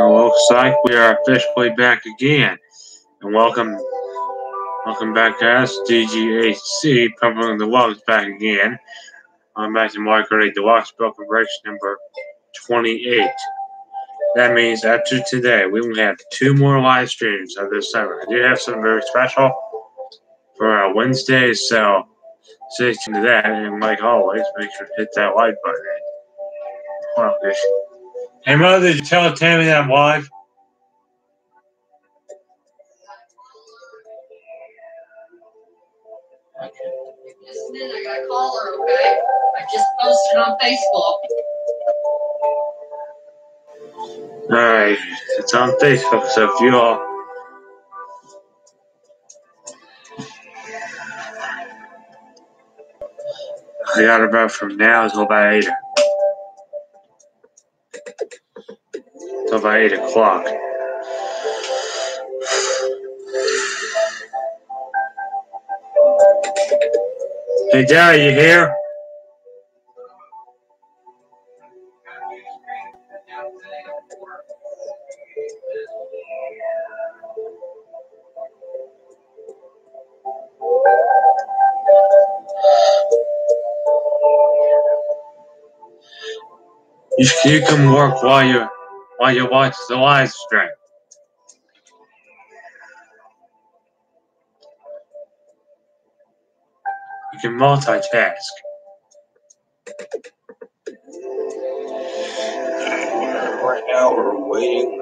Looks like we are officially back again. And welcome back to us, DGHC, Pumping the Deluxe back again. I'm back to MK8 Deluxe Broken Breaks number 28. That means after today, we will have 2 more live streams of this summer. I do have something very special for Wednesday, so stay tuned to that. And like always, make sure to hit that like button. Well, hey, Mother, did you tell Tammy that I'm live? Just a minute, I gotta call her, okay? I just posted on Facebook. Alright, it's on Facebook, so if you all I got about from now until about 8 o'clock. Hey, Dad, you here? You can work while you watch the live stream. You can multitask. Right now we're waiting.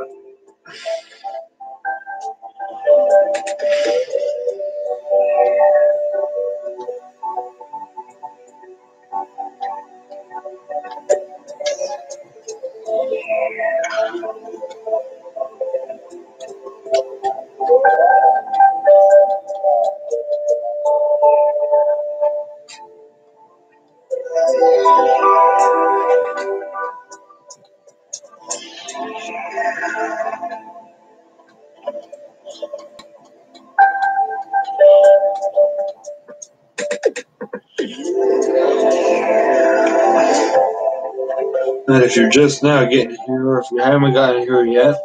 And if you're just now getting here, or if you haven't gotten here yet,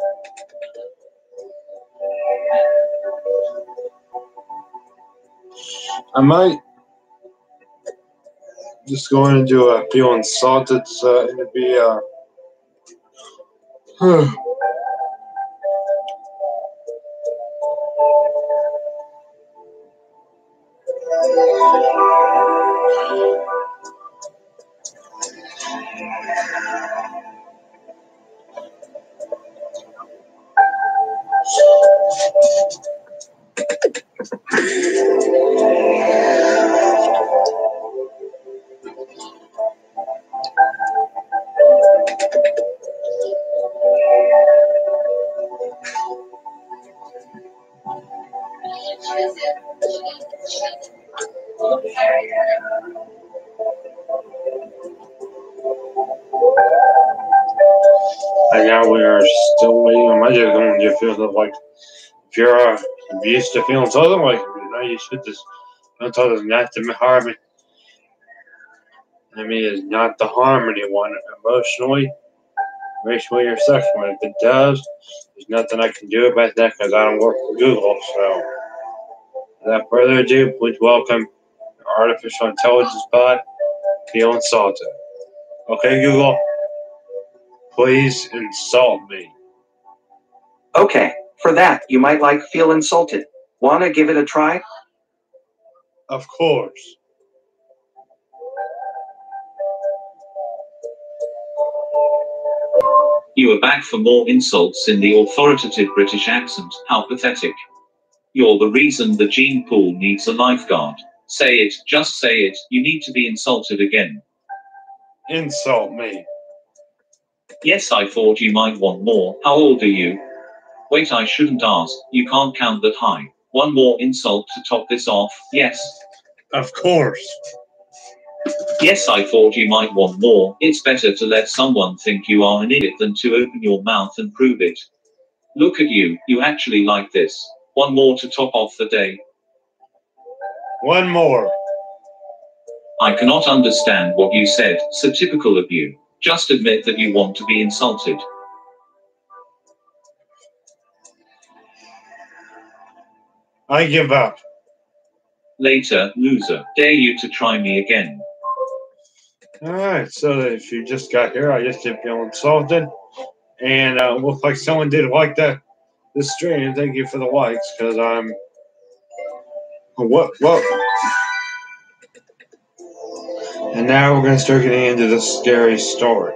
I might just go in and do a Feel Insulted, so it'd be I know we are still waiting. I might just go and just feel like if you're used to feeling something like you should just don't tell us not to harm it. I mean, it's not to harm anyone emotionally, racially, or sexually. If it does, there's nothing I can do about that because I don't work for Google. So, without further ado, please welcome our artificial intelligence bot, Feel Insulted. Okay, Google, please insult me. Okay, for that, you might like Feel Insulted. Wanna give it a try? Of course. You are back for more insults in the authoritative British accent. How pathetic. You're the reason the gene pool needs a lifeguard. Say it, just say it, you need to be insulted again. Insult me. Yes, I thought you might want more. How old are you? Wait, I shouldn't ask. You can't count that high. One more insult to top this off. Yes. Of course. Yes, I thought you might want more. It's better to let someone think you are an idiot than to open your mouth and prove it. Look at you, you actually like this. One more to top off the day. One more. I cannot understand what you said, so typical of you. Just admit that you want to be insulted. I give up. Later, loser. Dare you to try me again. Alright, so if you just got here, I just did feel insulted. And looks like someone did like this stream. Thank you for the likes, because I'm... What? And now we're going to start getting into the scary story.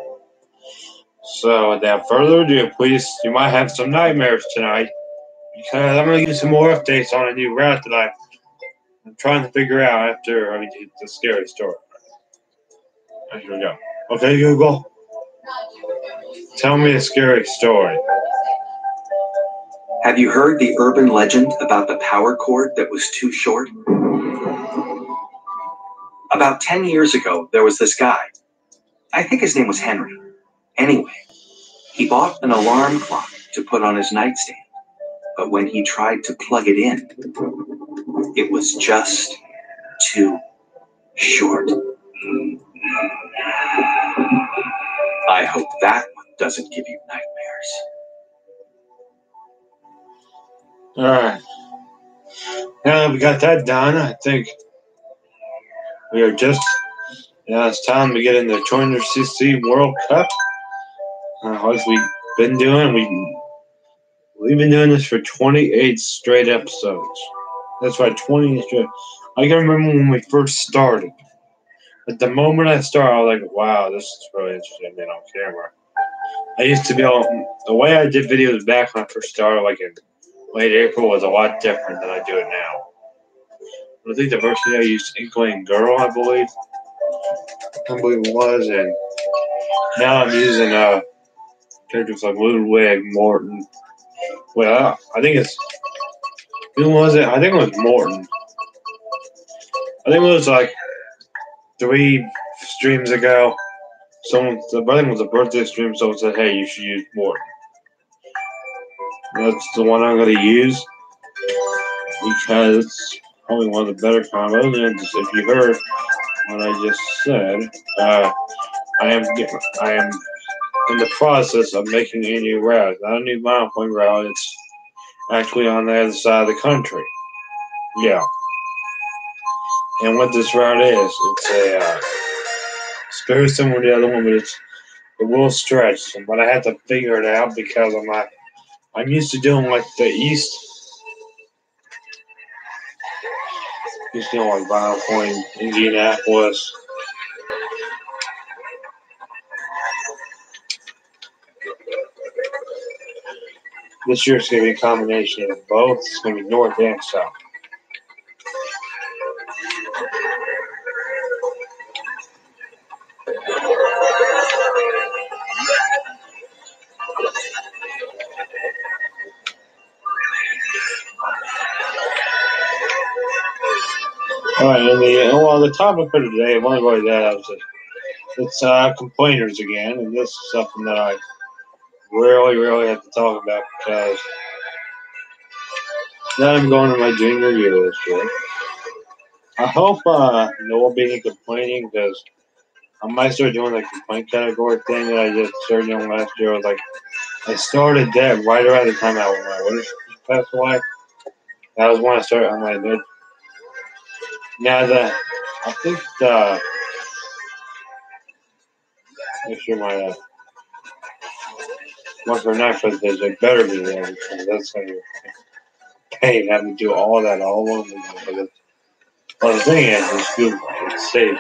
So without further ado, please, you might have some nightmares tonight. Because I'm going to give you some more updates on a new route that I'm trying to figure out after I get the scary story. Here we go. Okay, Google. Tell me a scary story. Have you heard the urban legend about the power cord that was too short? About 10 years ago, there was this guy. I think his name was Henry. Anyway, he bought an alarm clock to put on his nightstand. But when he tried to plug it in, it was just too short. I hope that one doesn't give you nightmares. Alright. Now that we got that done, I think we are just... Now it's time to get in the 200cc World Cup. Like we've been doing, we've been doing this for 28 straight episodes. That's right, 28 straight. I can remember when we first started. At the moment I started, I was like, wow, this is really interesting being on camera. I used to be able, the way I did videos back when I first started, like in late April, was a lot different than I do it now. I think the first day I used Inkling Girl, I believe it was, and now I'm using characters like Ludwig, Morton. Well, I think it's, who was it? I think it was Morton. I think it was like 3 streams ago. I think it was a birthday stream, someone said, hey, you should use Morton. That's the one I'm going to use because it's probably one of the better combos. And if you heard what I just said, I am in the process of making a new route. Not a new mile point route. It's actually on the other side of the country. Yeah. And what this route is, it's very similar to the other one, but it's a little stretched. But I had to figure it out because I'm used to doing like the east. Used to doing like Vinyl Point, Indianapolis. This year it's going to be a combination of both. It's going to be north and south. All right, and the topic for today, I want to go to that. It's complainers again, and this is something that I really have to talk about because now I'm going to my junior year this year. I hope no one be complaining because I might start doing the complaint category thing that I just started doing last year. I started that right around the time my winners passed away. That was when I started on my bed. Now I think make sure my one for Netflix is it better be there because that's going to be pain having to do all that all over again. Well, the thing is, it's good. It's safe.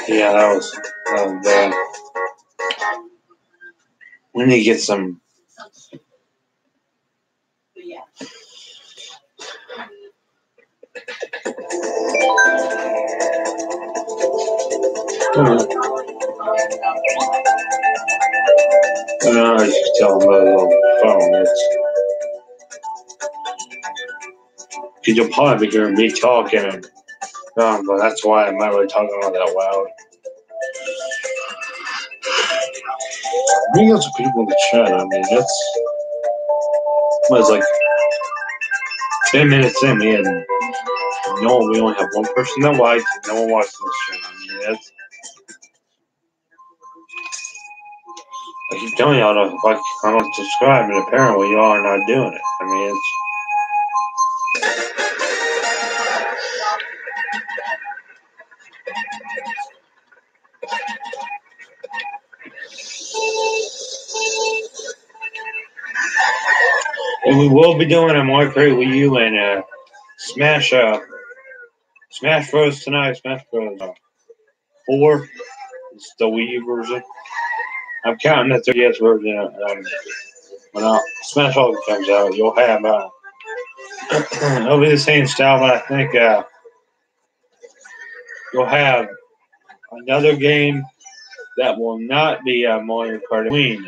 Yeah, that was bad. We need to get some. Yeah. I just tell them on the phone. Because you'll probably hear me talking, and but that's why I'm not really talking all that loud. Bring out some people in the chat. I mean, it's like 10 minutes in, and we only have one person that likes, and no one watches this stream. I mean, I keep telling y'all to like, I don't subscribe, and apparently y'all are not doing it. I mean, and we will be doing a more great Wii U and Smash Bros tonight. Smash Bros 4. It's the Wii U version. I'm counting the 3DS version. When Smash Ultimate comes out, you'll have it'll be the same style, but I think you'll have another game that will not be Mario Kart Queen.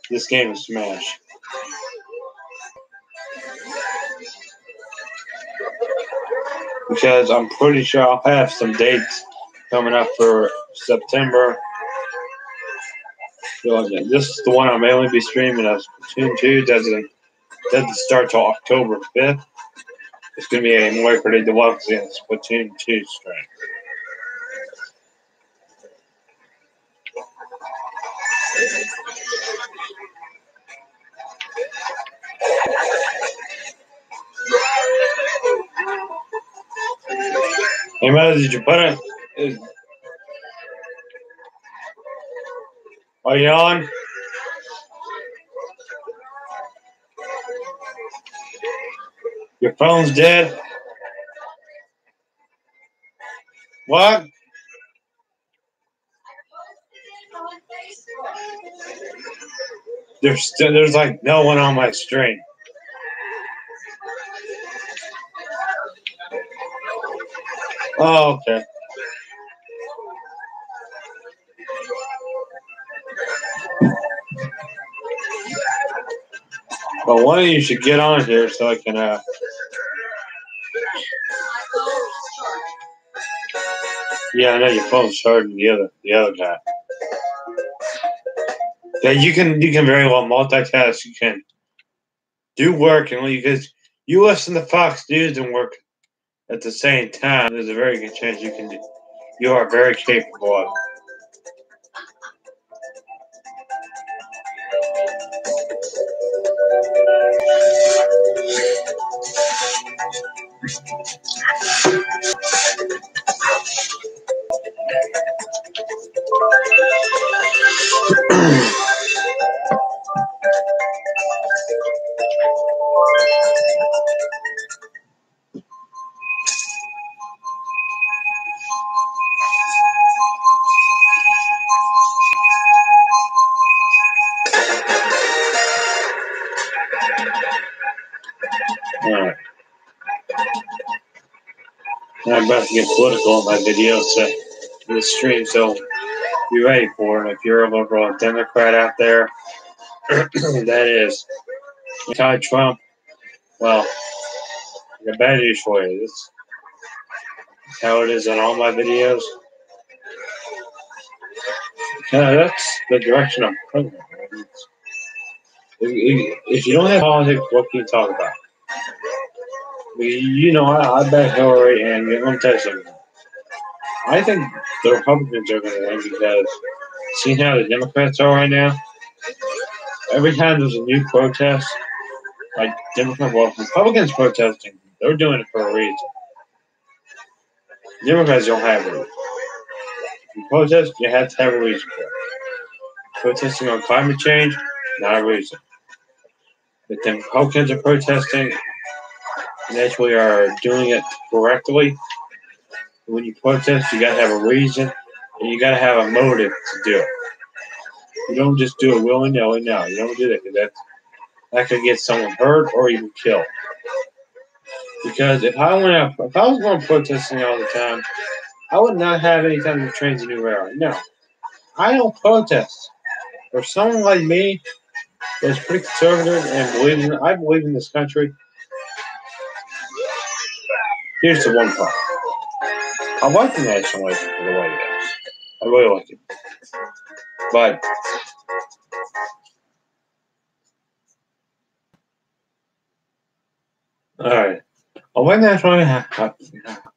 This game is Smash. Because I'm pretty sure I'll have some dates coming up for September. So this is the one I'll mainly be streaming as Splatoon 2. Doesn't start till October 5th. It's going to be a Mario Kart Deluxe and Splatoon 2 stream. Hey, Mother, did you put it? Are you on? Your phone's dead? What? There's like no one on my stream. Oh, okay. Well, one of you should get on here so I can yeah, I know your phone's charging the other guy. Yeah, you can very well multitask. You can do work and because you listen to Fox News and work at the same time. There's a very good chance you can do. You are very capable of it. Alright. I'm about to get political in my videos in the stream, so be ready for it. If you're a liberal Democrat out there, that is anti-Trump, well, I got bad news for you. This is how it is in all my videos. That's the direction I'm going. If you don't have politics, what can you talk about? I bet Hillary, and let me tell you something. I think the Republicans are going to win because seeing how the Democrats are right now, every time there's a new protest, like Republicans protesting, they're doing it for a reason. Democrats don't have a reason. If you protest, you have to have a reason for it. Protesting on climate change, not a reason. But the Republicans are protesting, and actually are doing it correctly. When you protest, you gotta have a reason, and you gotta have a motive to do it. You don't just do it willy-nilly. No, you don't do that because that could get someone hurt or even killed. Because if I was going protesting all the time, I would not have any time to train a new railroad. No, I don't protest. for someone like me that's pretty conservative and I believe in this country, here's the one problem. I like the national anthem for the way it is. I really like it. But alright. I like the national anthem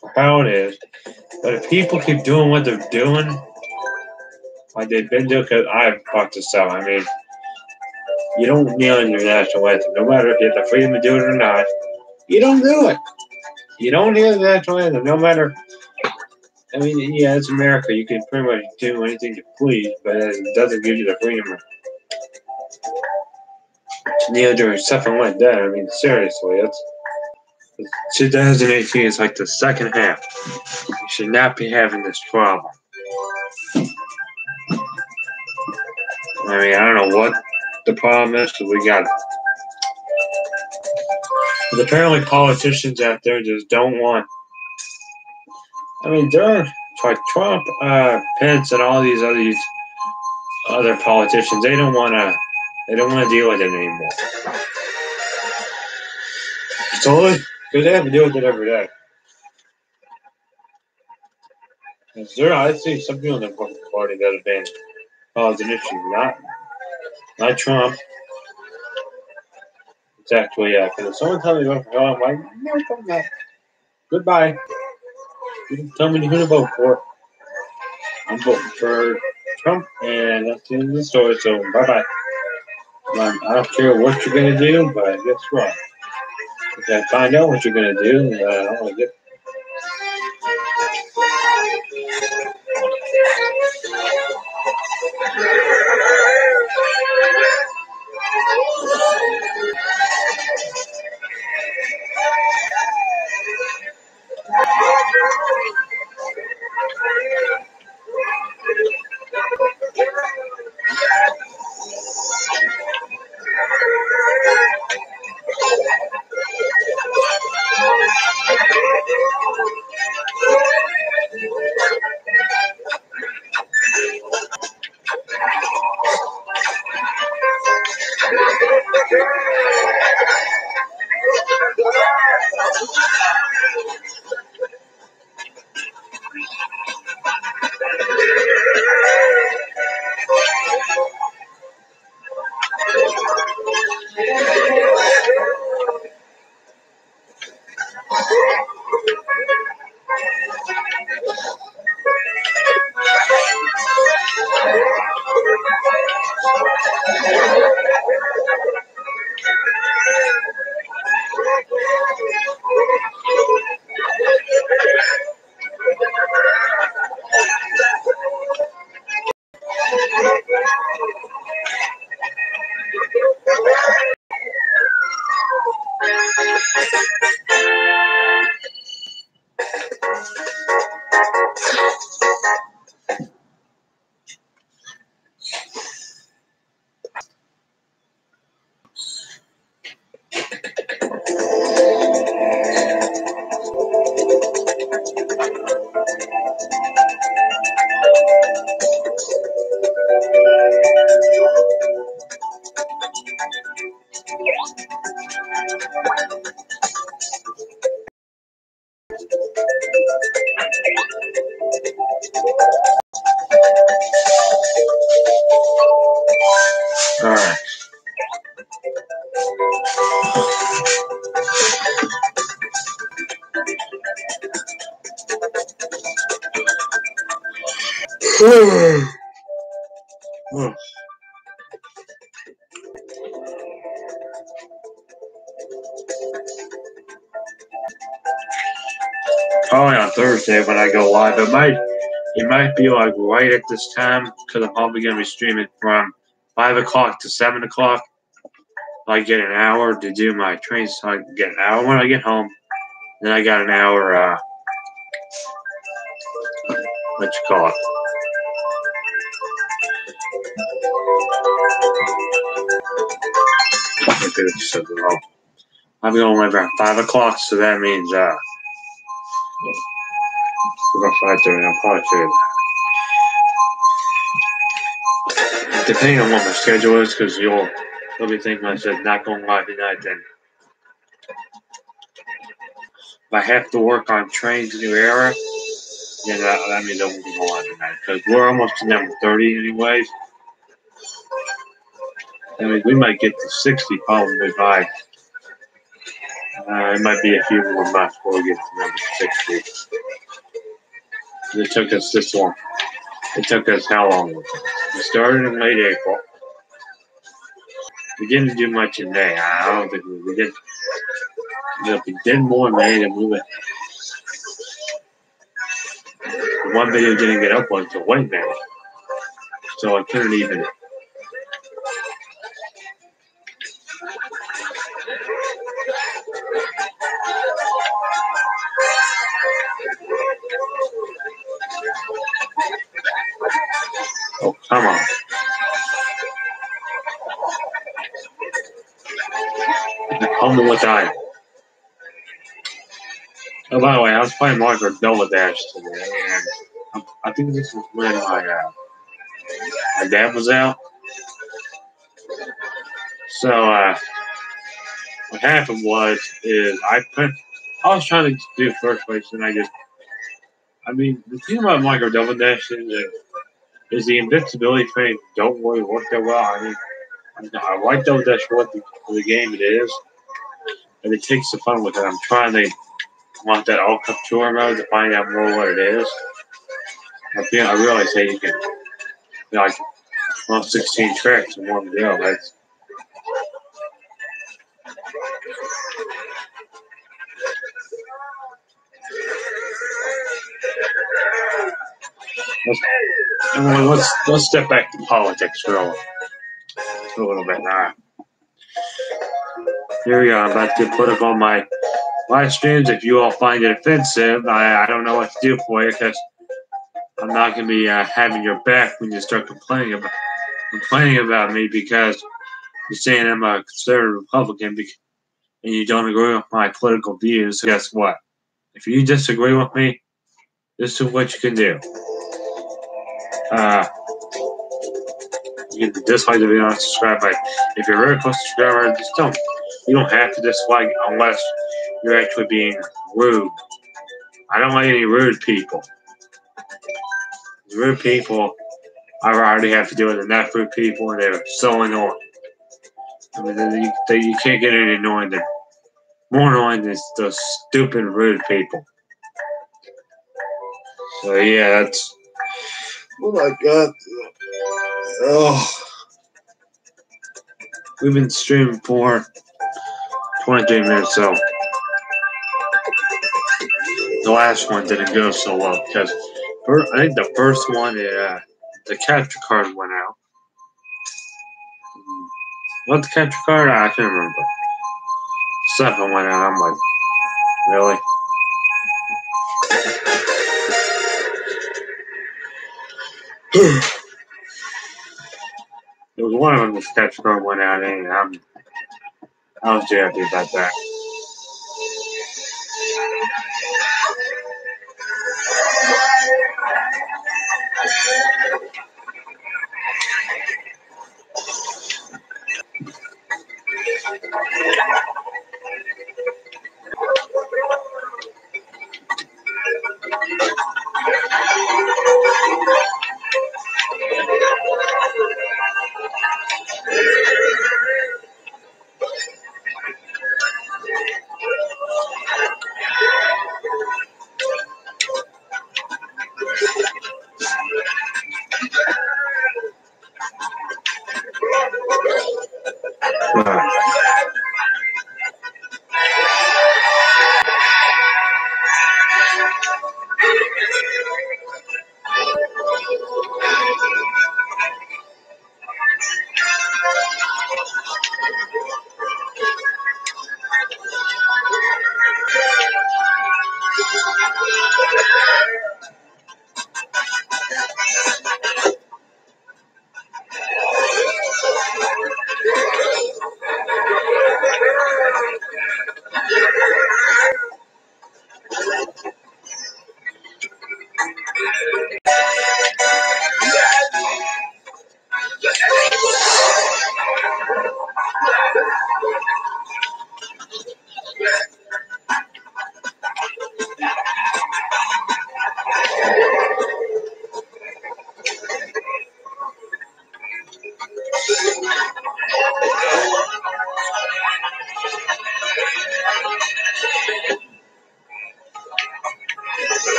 for how it is. But if people keep doing what they're doing, like they've been doing, because I've talked this out. I mean, you don't kneel in your national anthem, no matter if you have the freedom to do it or not. You don't do it. You don't kneel in the national anthem, no matter. I mean, yeah, it's America. You can pretty much do anything you please, but it doesn't give you the freedom to kneel during something like that. I mean, seriously, it's 2018 is like the second half. You should not be having this problem. I mean, I don't know what the problem is, because we got. But apparently, politicians out there just don't want. I mean, they're like Trump, Pence, and all these other politicians. They don't want to. They don't want to deal with it anymore. So, because they have to deal with it every day. I see some people in the Republican Party that have been caused an issue, not Trump. It's actually, because if someone tells me to vote for him, I'm like, no, I'm not. Goodbye. You can tell me who to vote for. I'm voting for Trump, and that's the end of the story, so bye-bye. I don't care what you're going to do, but guess what? If I find out what you're going to do, I'm going to get. All right. Probably on Thursday when I go live. It might be like right at this time, because I'm probably gonna be streaming from 5 o'clock to 7 o'clock. I get an hour to do my training, so I get an hour when I get home. Then I got an hour. What you call it? I'm going live around 5 o'clock, so that means about 5:30. I'm probably depending on what my schedule is, because you'll be thinking I said not going live tonight. Then if I have to work on Train's New Era, then that means I won't be going live tonight, because we're almost to number 30 anyways. I mean, we might get to 60 probably by. It might be a few more months before we get to number 60. It took us this long. It took us how long? We started in late April. We didn't do much in May. I don't think we did. If we did more in May than we would. The one video didn't get uploaded until late May. So I couldn't even. Oh, come on. Humble with time. Oh, by the way, I was playing Mario Double Dash today, and I think this was when my dad was out. So, what happened is I was trying to do first place, and the thing about Mario Double Dash is the invincibility thing don't really work that well. I like Double Dash for the game it is, and it takes the fun with it. I'm trying to want that all cup tour mode to find out more what it is. I realize that you can, like, 16 tricks in one go. That's let's step back to politics for a little bit. Here we are. I'm about to put up on my live streams. If you all find it offensive, I don't know what to do for you, because I'm not going to be having your back when you start complaining about me because you're saying I'm a conservative Republican and you don't agree with my political views. So guess what? If you disagree with me, this is what you can do. You can dislike the video and subscribe. But if you're a very close subscriber, just don't. You don't have to dislike unless you're actually being rude. I don't like any rude people. Rude people, I already have to deal with enough rude people, and they're so annoying. I mean, you can't get any more annoying than those stupid rude people. So yeah, that's. Oh my God. Oh. We've been streaming for 23 minutes, so the last one didn't go so well because I think the first one, the capture card went out. What the capture card? I can't remember. Something went out. I'm like, really? It was one of them. The capture card went out, and I was too happy about that.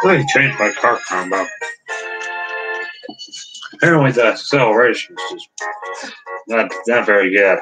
I need to change my car combo. Apparently the acceleration is just not very good.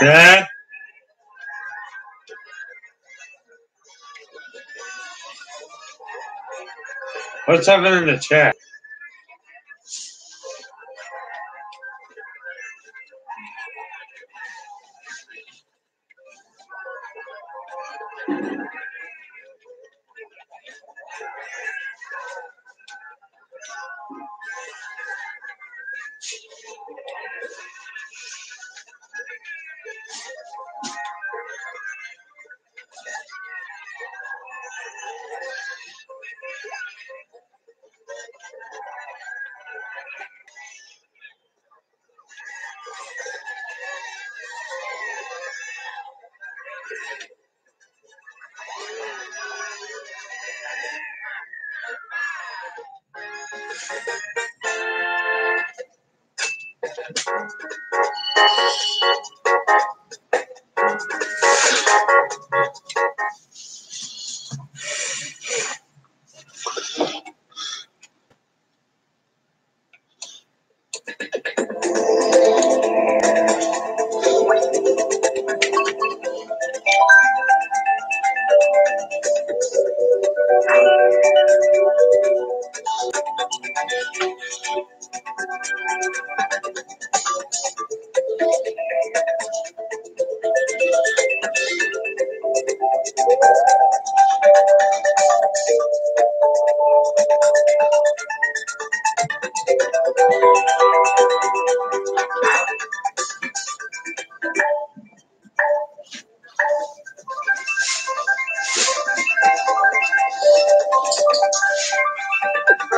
Dad? What's happening in the chat?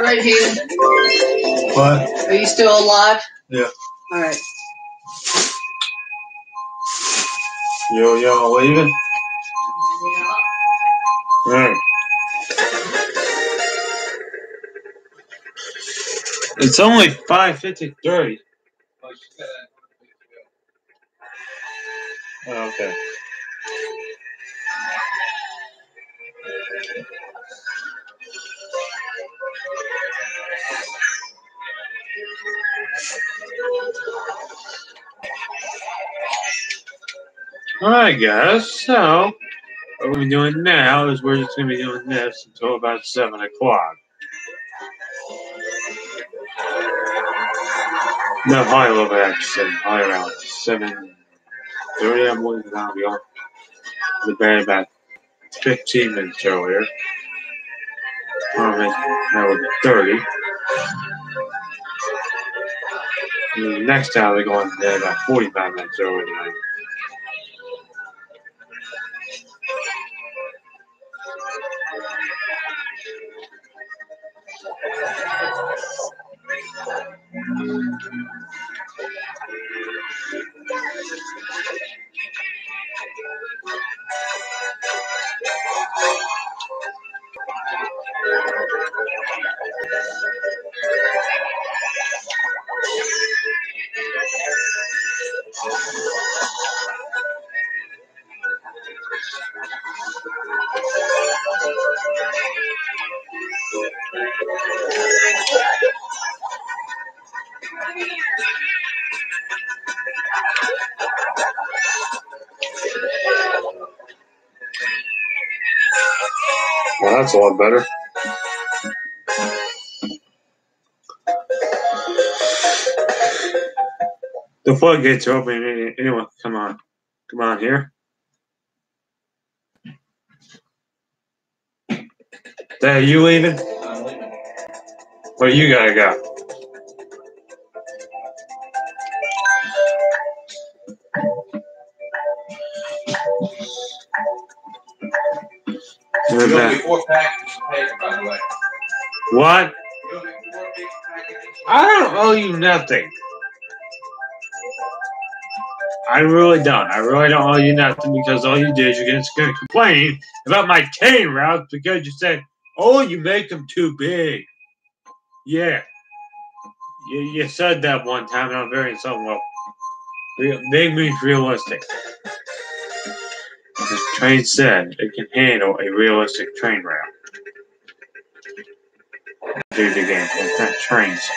right, Hayden? What? Are you still alive? Yeah. Alright. Y'all leaving? Yeah. Alright. It's only 5:53. Oh, okay. Alright, guys. So, what we're doing now is we're just going to be doing this until about 7 o'clock. No, probably a little bit after 7. Probably around 7:30. I'm looking down to be on the bed about 15 minutes earlier. That would be 30. And the next time we're going to bed about 45 minutes earlier tonight. Well, that's a lot better. The floodgates are open. Anyone, come on. Come on here. Dad, are you leaving? I'm leaving. Where you gotta go? You owe me 4 packages of paper, by the way. What? You owe me 4 big packages. I don't owe you nothing. I really don't. I really don't owe you nothing because all you did is you're just going to complain about my cane routes because you said, oh, you make them too big. Yeah. You said that one time and I'm very insulted. Well, big means realistic. The train said it can handle a realistic train route. Do it again. It's not trains.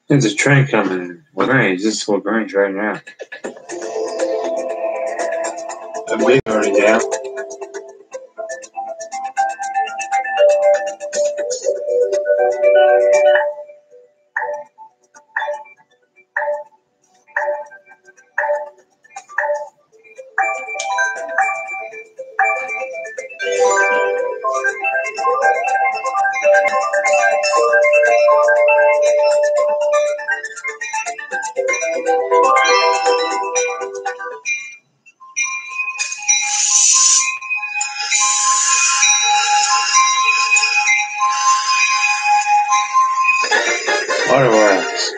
There's a train coming. Lagrange, this is Lagrange right now. I'm already down. Autographs.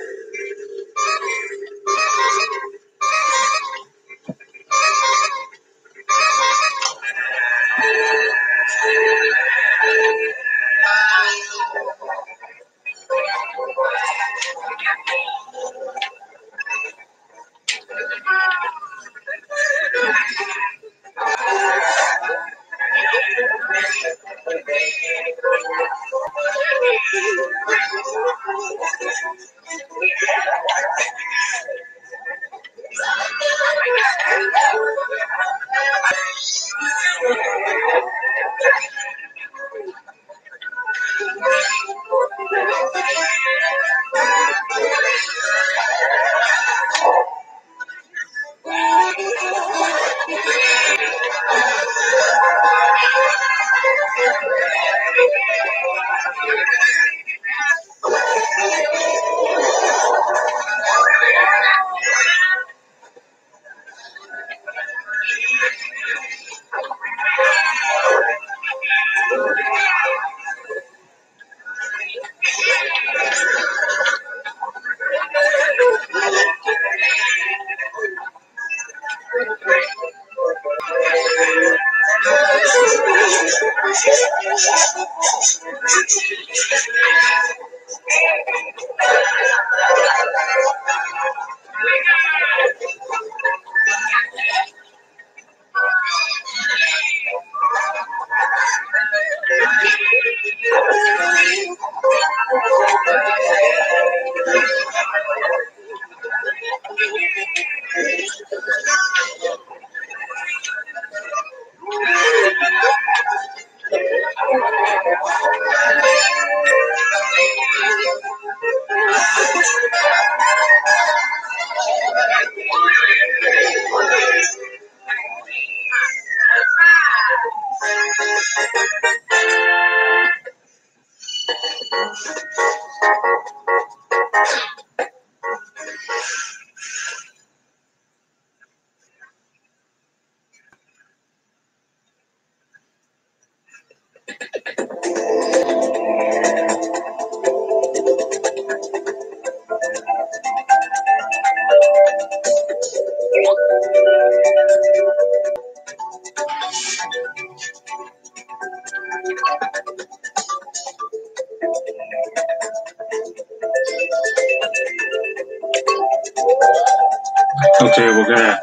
Okay, we're gonna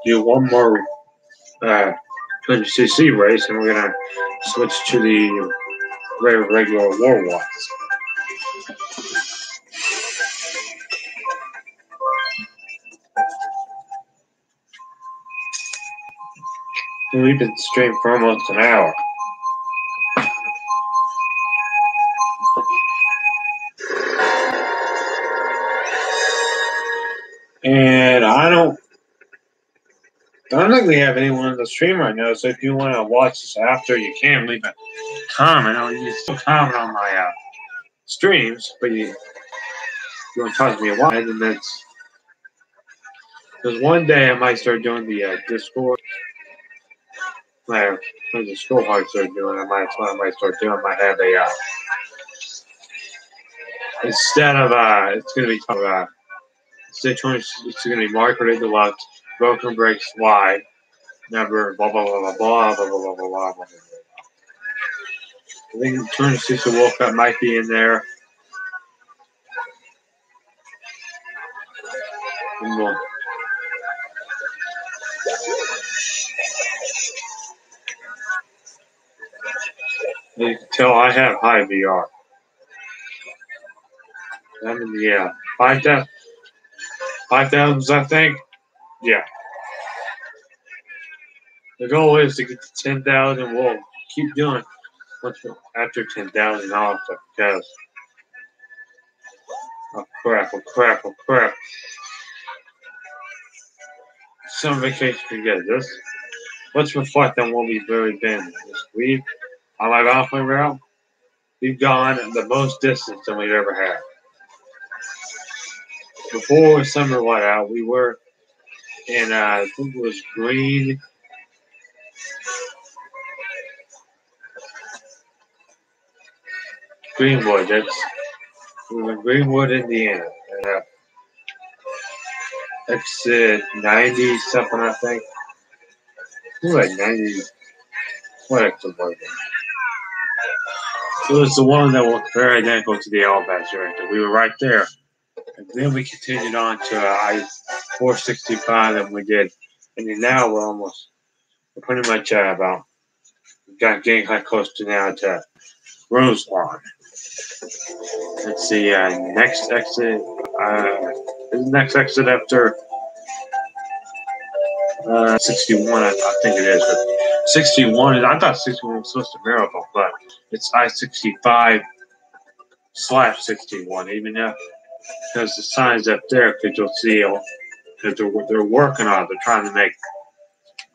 do one more 100cc race, and we're gonna switch to the regular war watts. We've been streaming for almost an hour. And I don't think we have anyone on the stream right now, so if you want to watch this after, you can leave a comment. You can still comment on my streams, but you want to talk to me a while, and that's because one day I might start doing the Discord. Like, when the school hard start doing, I might start doing. I might have a instead of it's gonna be called it's gonna be marketed deluxe, broken brakes wide, number blah blah blah blah blah blah blah blah blah blah. I think 260 Wolf Cup might be in there. And you can tell I have high VR. I mean, yeah, 5,000, 5,000, I think. Yeah. The goal is to get to 10,000. We'll keep doing after 10,000 also because oh crap. Some vacation to get this. Let's reflect on what we've really been this week. On my golfing route, we've gone the most distance than we've ever had. Before summer let out, we were in I think it was Greenwood. We were in Greenwood, Indiana. Exit 90 something, I think. It was like 90. What exit was it? It was the one that was very identical to the Alabaster exit. We were right there. And then we continued on to I-465 that we did. And then now we're pretty much about, getting close to now to Roselawn. Let's see, next exit, the next exit after 61, I think it is. But 61, I thought 61 was supposed to miracle, but it's I-65/61, even though because the signs up there, because you'll see, because they're working on it. They're trying to make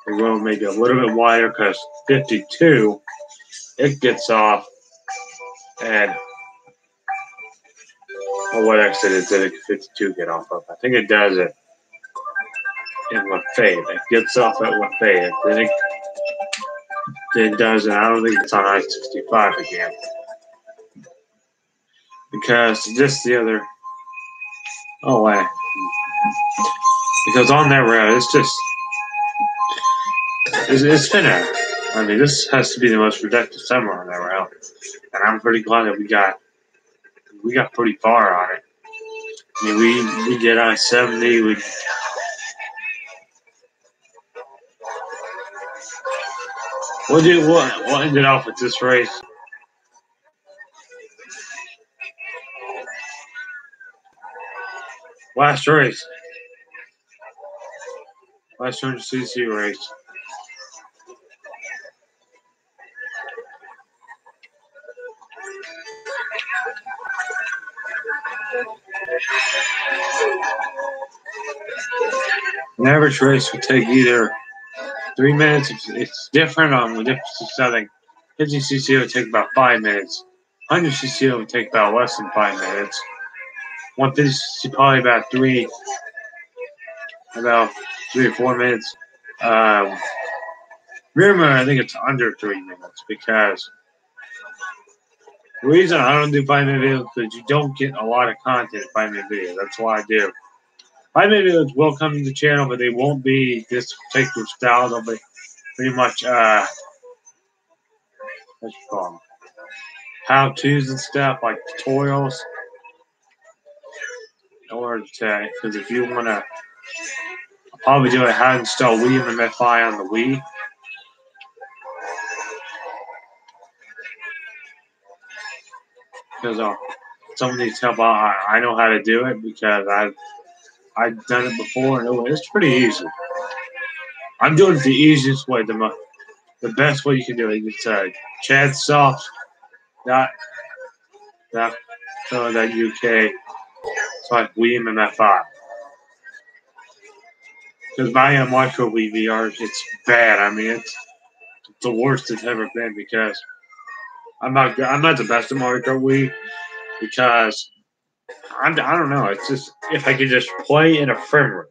the road maybe a little bit wider because 52, it gets off at, well, what exit is it 52 get off of? I think it does it in Lafayette. It gets off at Lafayette. Then it does, and I don't think it's on I-65 again. Because just the other, oh, wait. Because on that road, it's been I mean, this has to be the most productive summer on that route. And I'm pretty glad that we got pretty far on it. I mean, we did I-70. We'll end it off with this race. Last 200cc race. An average race would take either 3 minutes. It's different on the difference. I think 50cc would take about 5 minutes. 100cc would take about less than 5 minutes. 150cc probably about 3 or 4 minutes. Rumor, I think it's under 3 minutes because the reason I don't do 5-minute videos is because you don't get a lot of content in 5-minute videos. That's why I do. 5-minute videos will come to the channel, but they won't be this particular style. They'll be pretty much what you call them, how-tos and stuff like tutorials. In order to, because if you want to, I'll probably do how to install Wii MFI on the Wii. Because someone needs help. I know how to do it because I've done it before, and it's pretty easy. I'm doing it the easiest way, the best way you can do it. It's chadsoft.co.uk Wii MFI. Because my micro Wii VR, it's bad. I mean, it's the worst it's ever been because I'm not the best at Mario Kart Wii because I don't know. It's just if I could just play in a frame rate.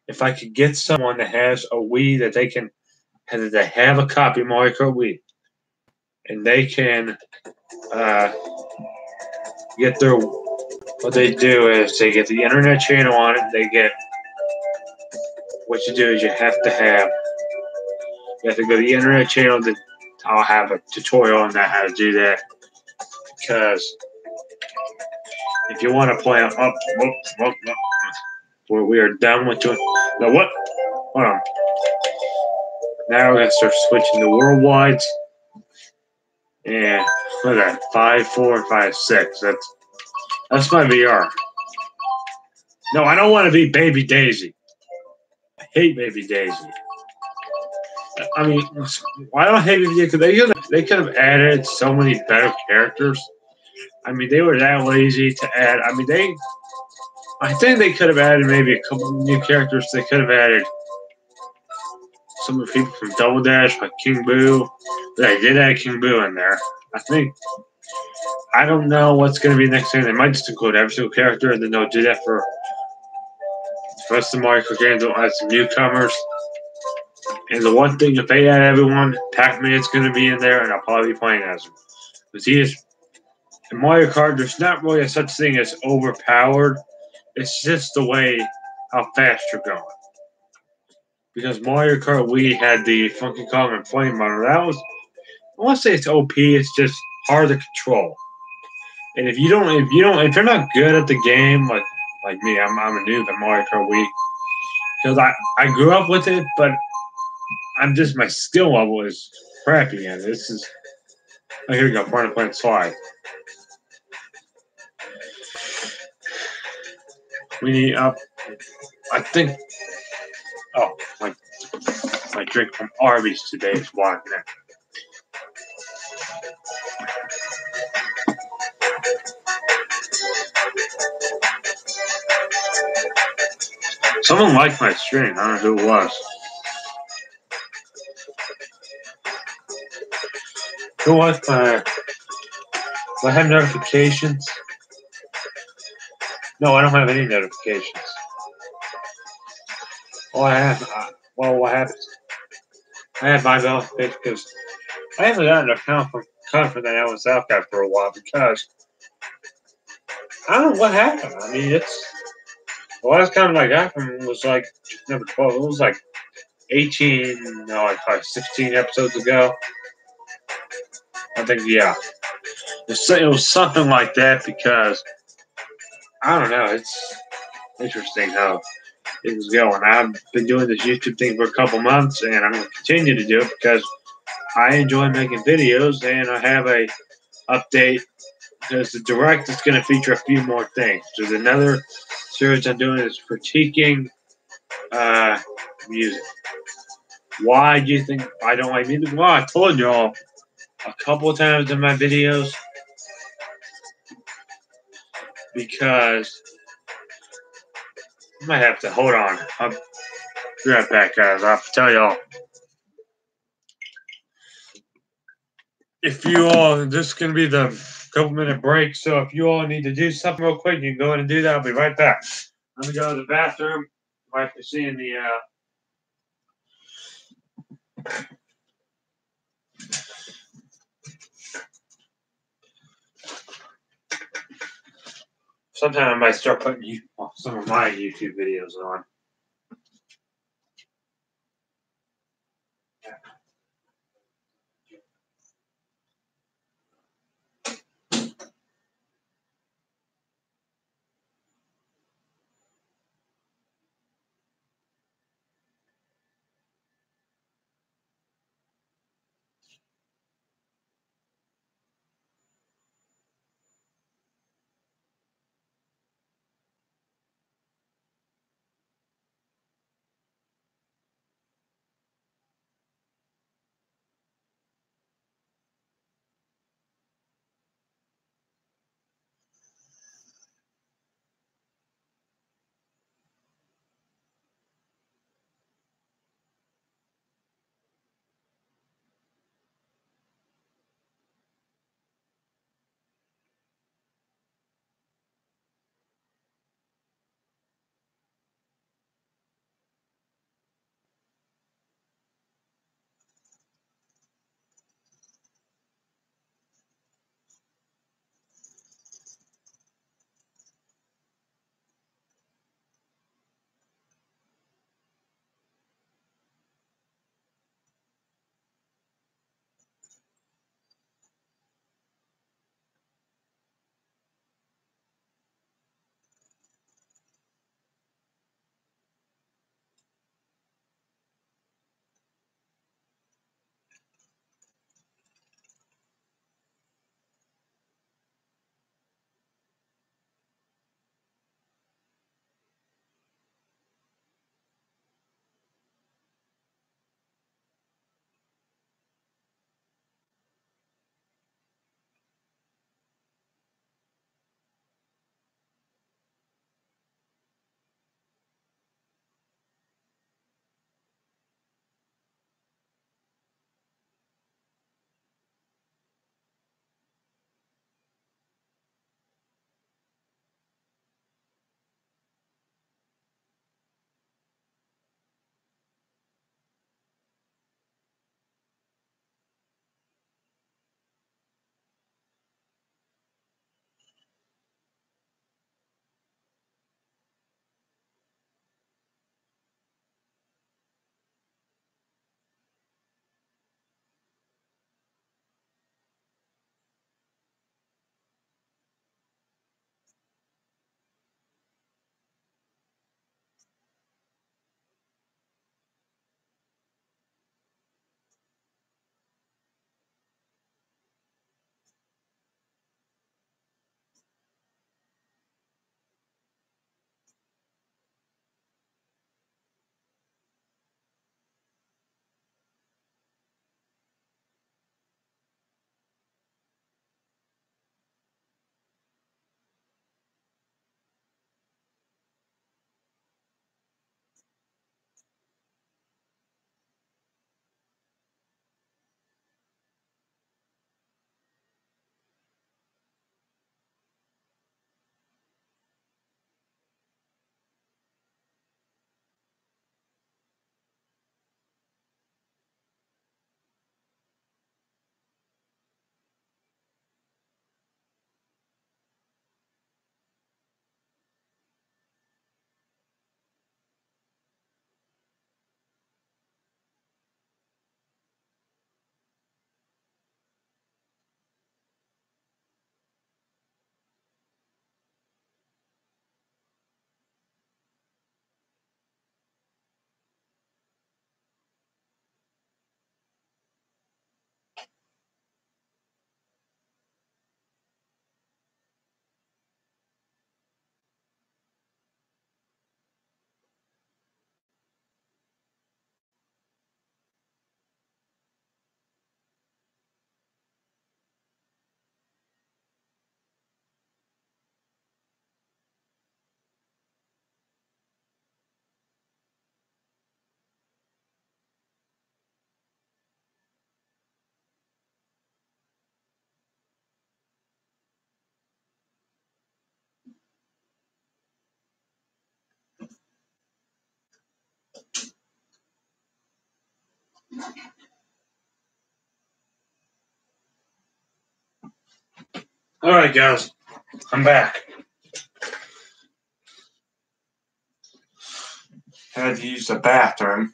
If I could get someone that has a Wii that they have a copy of Mario Kart Wii, and they can get their, what they do is they get the internet channel on it. They get, what you do is you have to go to the internet channel. I'll have a tutorial on that, how to do that. Because if you want to play up, we are done with doing. Now what? Hold on. Now we're gonna start switching to worldwide. And look at that, 5, 4, 5, 6. That's my VR. No, I don't want to be Baby Daisy. I hate Baby Daisy. I mean, why don't I hate Baby Daisy? Because they could have added so many better characters. I mean, they were that lazy to add. I mean, I think they could have added maybe a couple of new characters. They could have added some of the people from Double Dash, like King Boo. They did add King Boo in there. I think. I don't know what's going to be next thing. They might just include every single character, and then they'll do that for the rest of the Mario Kart games. They'll add some newcomers. And the one thing, if they add everyone, Pac-Man's going to be in there, and I'll probably be playing as him. Because he is, in Mario Kart, there's not really a such thing as overpowered. It's just the way how fast you're going. Because Mario Kart Wii had the Funky Kong and Flame Runner. That was, I won't say it's OP, it's just hard to control. And if you're not good at the game, like me, I'm a noob at Mario Kart Wii. Because I grew up with it, but my skill level is crappy, and this is. Oh, here we go. Piranha Plant Slide. We need up. I think. Oh, my drink from Arby's today is walking in. Someone liked my stream. I don't know who it was. Who was my? Do I have notifications? No, I don't have any notifications. Well, I have. What happens? I have my notifications because I haven't gotten an account for that Alan South guy for a while because I don't know what happened. I mean, the last comment I got from him was like number 12. It was like 18, no, like 16 episodes ago. I think, yeah. It was something like that because I don't know. It's interesting how it was going. I've been doing this YouTube thing for a couple months, and I'm going to continue to do it because I enjoy making videos, and I have a update because the Direct is going to feature a few more things. There's another series I'm doing is critiquing music. Why do you think I don't like music? Well, I told y'all a couple of times in my videos because I might have to hold on. I'll be right back, guys. I'll tell y'all. If you all, this is going to be the couple-minute break, so if you all need to do something real quick, you can go ahead and do that. I'll be right back. Let me go to the bathroom. Might be seeing the. Sometime I might start putting some of my YouTube videos on. Alright, guys. I'm back. Had to use the bathroom.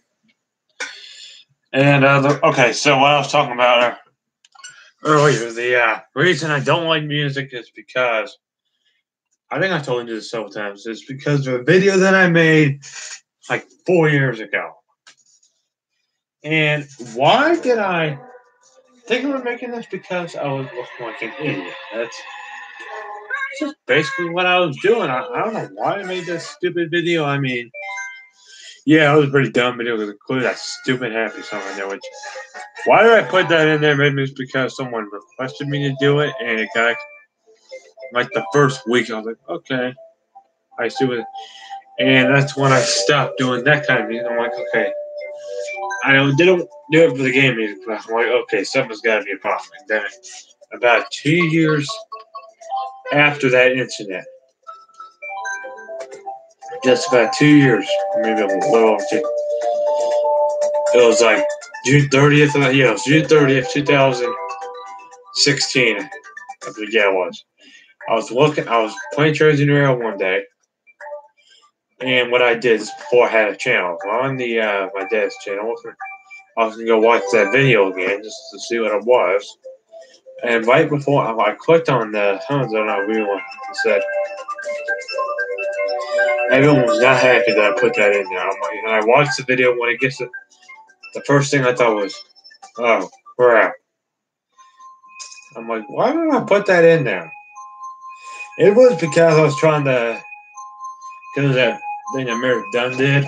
And, okay, so what I was talking about earlier, the reason I don't like music is because, I think I told you this several times, it's because of a video that I made like 4 years ago. And why did I think of making this? Because I was looking like an idiot. That's just basically what I was doing. I don't know why I made this stupid video. I mean, yeah, it was a pretty dumb video because it included that stupid happy song in there. Which, why did I put that in there? Maybe it's because someone requested me to do it, and it got like the first week. I was like, okay, I see what. And that's when I stopped doing that kind of music. I'm like, okay, didn't do it for the game music, but I'm like, okay, something's got to be a problem. And then, about 2 years after that incident, just about 2 years, maybe a little over 2. It was like June 30th. Yeah, it was June 30th, 2016. I think, yeah, it was. I was playing Treasure Rail one day, and what I did is before I had a channel on the my dad's channel, I was gonna go watch that video again just to see what it was. And right before I clicked on the Hounds on our wheel and said, everyone was not happy that I put that in there. I'm like, and I watched the video. When it gets to the first thing I thought was, oh crap. I'm like, why did I put that in there? It was because I was trying to, because that thing that Merrick Dunn did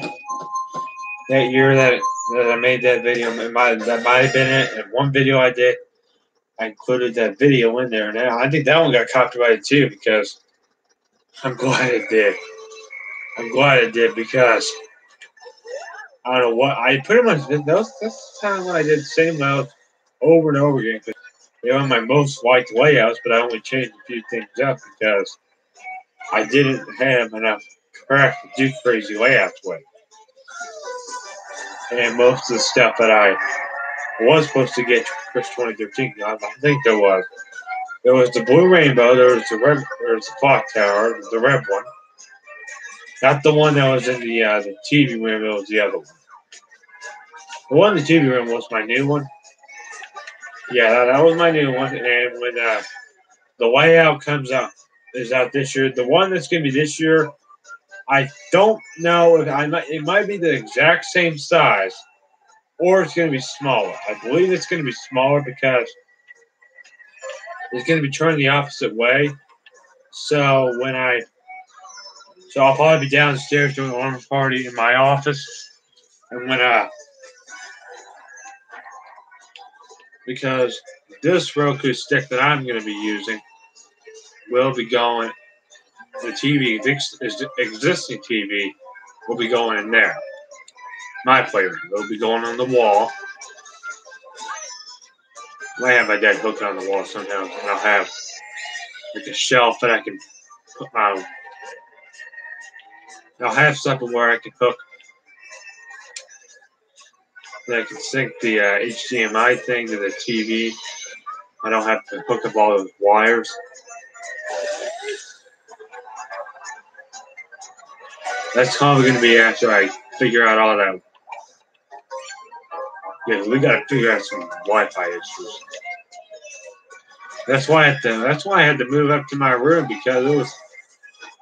that year that I made that video. That might have been it. And one video I did, I included that video in there. Now I think that one got copyrighted too, because I'm glad it did. I'm glad it did, because I don't know what I pretty much did. That's kind of what I did the same layout over and over again. They were my most liked layouts, but I only changed a few things up because I didn't have enough craft to do crazy layouts with. And most of the stuff that I was supposed to get for 2013, I think there was. There was the Blue Rainbow, there was the red, there was the Clock Tower, the red one. Not the one that was in the TV room, it was the other one. The one in the TV room was my new one. Yeah, that was my new one. And when the layout is out this year, the one that's going to be this year, I don't know if it might be the exact same size, or it's going to be smaller. I believe it's going to be smaller because it's going to be turned the opposite way. So I'll probably be downstairs doing an arm party in my office, and because this Roku stick that I'm going to be using will be going, the TV, existing TV, will be going in there. My playroom. It'll be going on the wall. I have my dad hook it on the wall sometimes, and I'll have like a shelf that I can put I'll have something where I can hook, that I can sync the HDMI thing to the TV. I don't have to hook up all those wires. That's probably going to be after I figure out all that. Yeah, we got to figure out some Wi-Fi issues. That's why I had to move up to my room, because it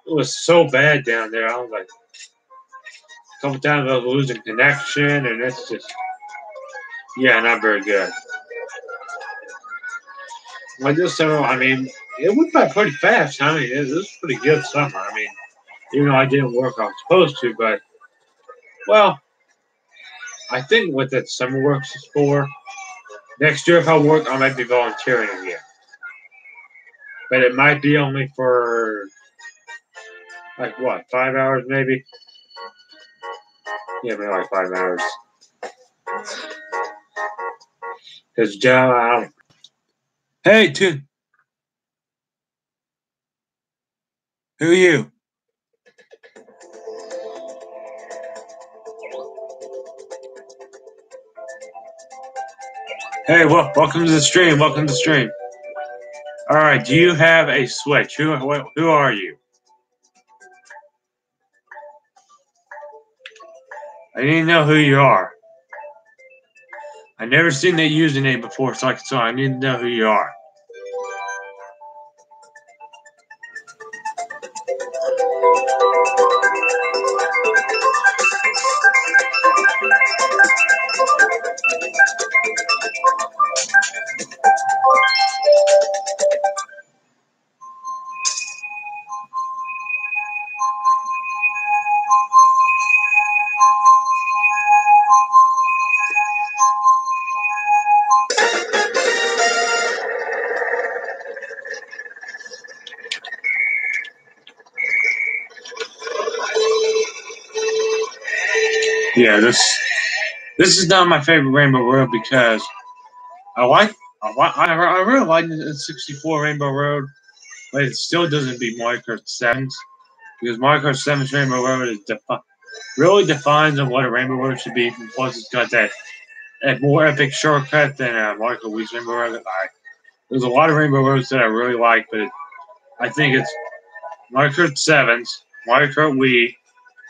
was so bad down there. I was like, a couple times I was losing connection, and it's just, yeah, not very good. Like this summer, I mean, it went by pretty fast. I mean, it was a pretty good summer. I mean, even though I didn't work I was supposed to, but, well, I think what that summer works is for, next year if I work, I might be volunteering again. But it might be only for, like, what, 5 hours maybe? Yeah, maybe like 5 hours. Because Joe, hey, Toon. Who are you? Hey, welcome to the stream. Welcome to the stream. All right, do you have a Switch? Who are you? I need to know who you are. I never seen that username before, so I need to know who you are. Yeah, this is not my favorite Rainbow Road because I really like the 64 Rainbow Road, but it still doesn't beat Mario Kart 7's because Mario Kart 7's Rainbow Road is really defines on what a Rainbow Road should be. And plus, it's got that more epic shortcut than Mario Kart Wii's Rainbow Road. There's a lot of Rainbow Roads that I really like, but I think it's Mario Kart 7's, Mario Kart Wii,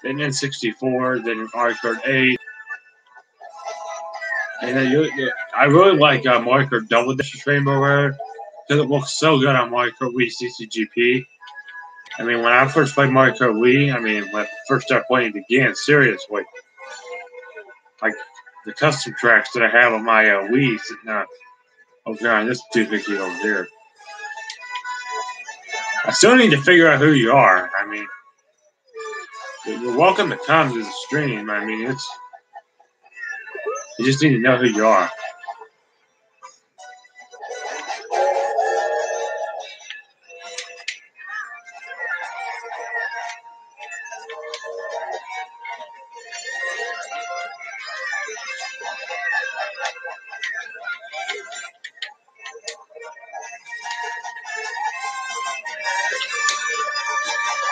then N64, then Mario Kart 8. And I really like Mario Kart Double Dash's Rainbow Road because it looks so good on Mario Kart Wii CCGP. I mean, when I first played Mario Kart Wii, when I first started playing it again, seriously, like the custom tracks that I have on my Wii sitting over on this doohickey over here. I still need to figure out who you are. I mean, you're welcome to come to the stream. I mean, you just need to know who you are.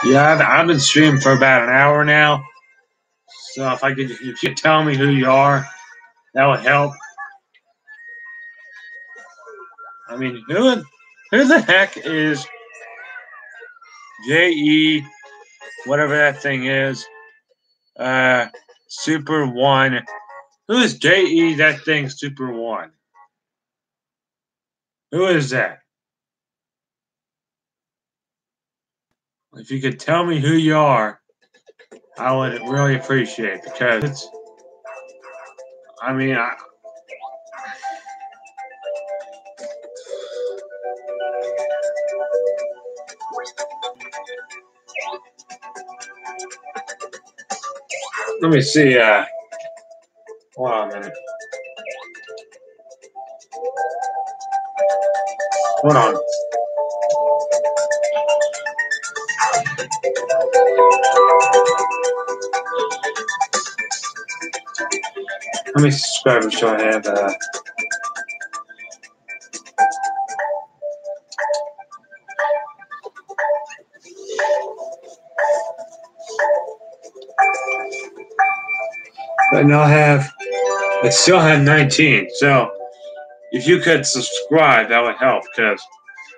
Yeah, I've been streaming for about an hour now. So if you could tell me who you are, that would help. I mean, who the heck is JE, whatever that thing is, Super One? Who is JE that thing Super One? Who is that? If you could tell me who you are, I would really appreciate it because let me see. Hold on a minute. Hold on. How many subscribers do I have? I still have 19. So if you could subscribe, that would help because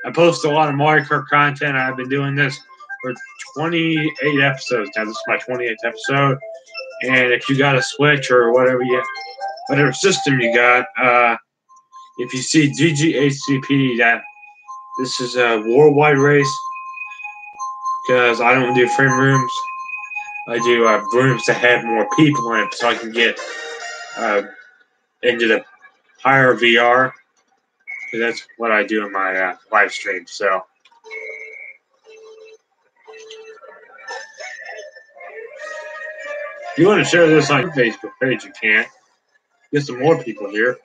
I post a lot of Mario Kart content. I've been doing this for 28 episodes now. This is my 28th episode. And if you got a Switch or whatever system you got, if you see GGHCP, that this is a worldwide race because I don't do frame rooms. I do rooms that have more people in it so I can get into the higher VR. That's what I do in my live stream. So, if you want to share this on your Facebook page, you can. Get some more people here.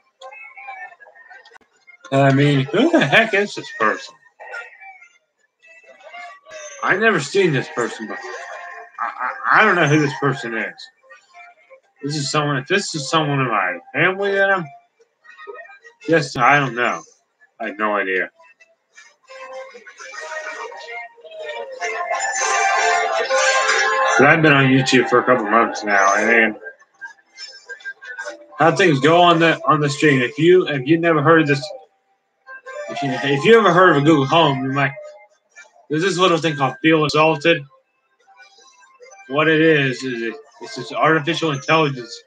I mean, who the heck is this person? I never seen this person before. I don't know who this person is. If this is someone in my family that I'm. Yes, I don't know. I have no idea. But I've been on YouTube for a couple months now, and how things go on the stream. If you never heard this, if you ever heard of a Google Home, you might. There's this little thing called Feel Assaulted. What it is it's this artificial intelligence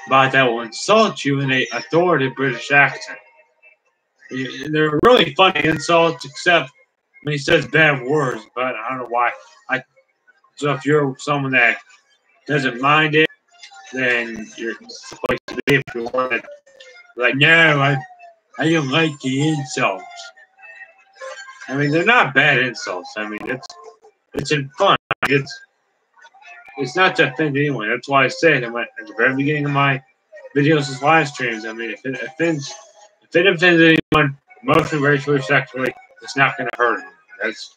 bot that will insult you in a authoritative British accent. They're really funny insults, except when he says bad words. But I don't know why. So if you're someone that doesn't mind it, then you're it's the place to be. If you want to, like, no, I don't like the insults. I mean, they're not bad insults. I mean, it's in fun. It's not to offend anyone. That's why I said at the very beginning of my videos and live streams. I mean, if it offends anyone, emotionally, racially, sexually, it's not going to hurt them. That's.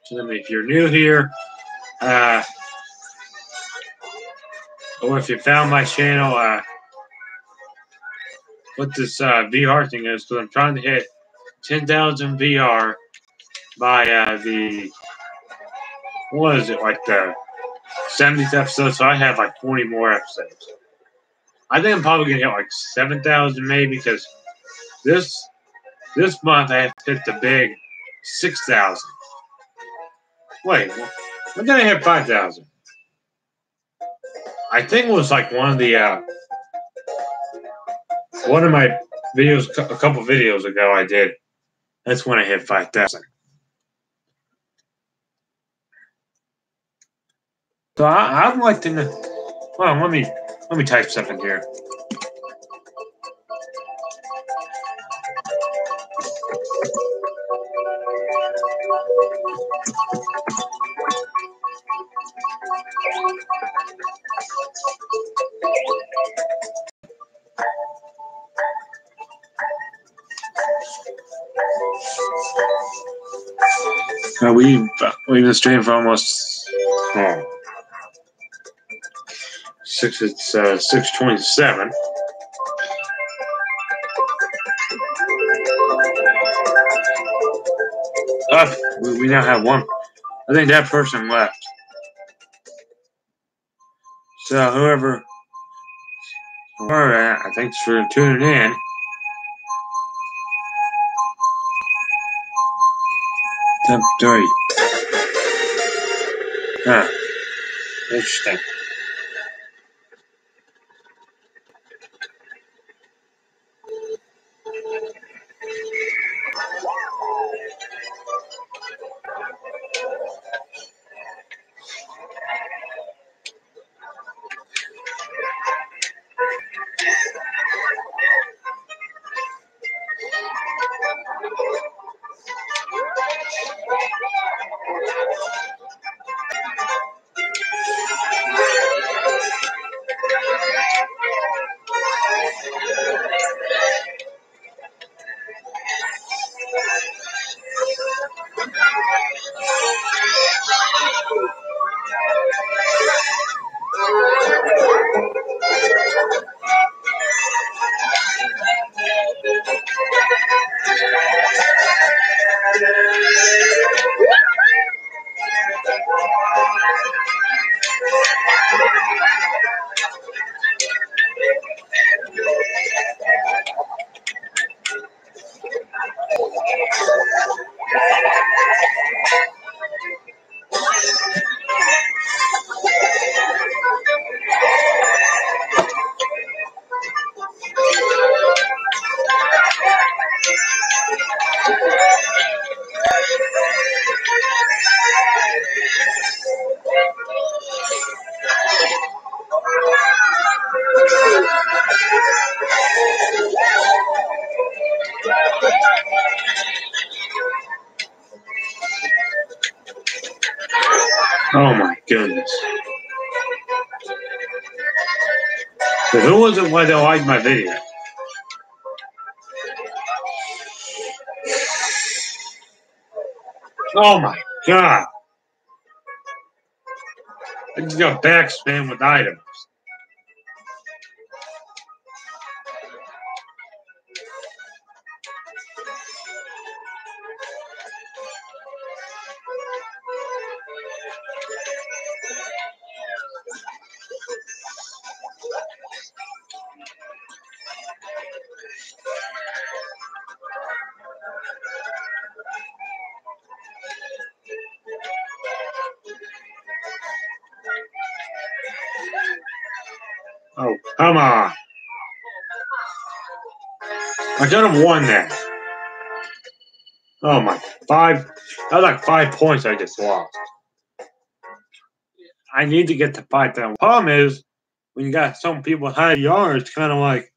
So, I mean, if you're new here, or if you found my channel, what this VR thing is, because I'm trying to hit 10,000 VR by what is it, like the 70th episode, so I have like 20 more episodes. I think I'm probably going to hit like 7,000 maybe, because this month I have to hit the big 6,000. Wait, when did I hit 5,000? I think it was like one of my videos, a couple videos ago I did. That's when I hit 5,000. So I'd like to know. Well, let me type something here. We've been streaming for almost 6:27. We now have one. I think that person left. So whoever, thanks for tuning in. Top 3. Huh. Interesting. Oh my goodness. So who was it why they liked my video? Oh my god. I just got back spam with items. Oh, come on. I could have won that. Oh my, that was like 5 points I just lost. I need to get to 5,000. Problem is, when you got some people high VR, it's kind of like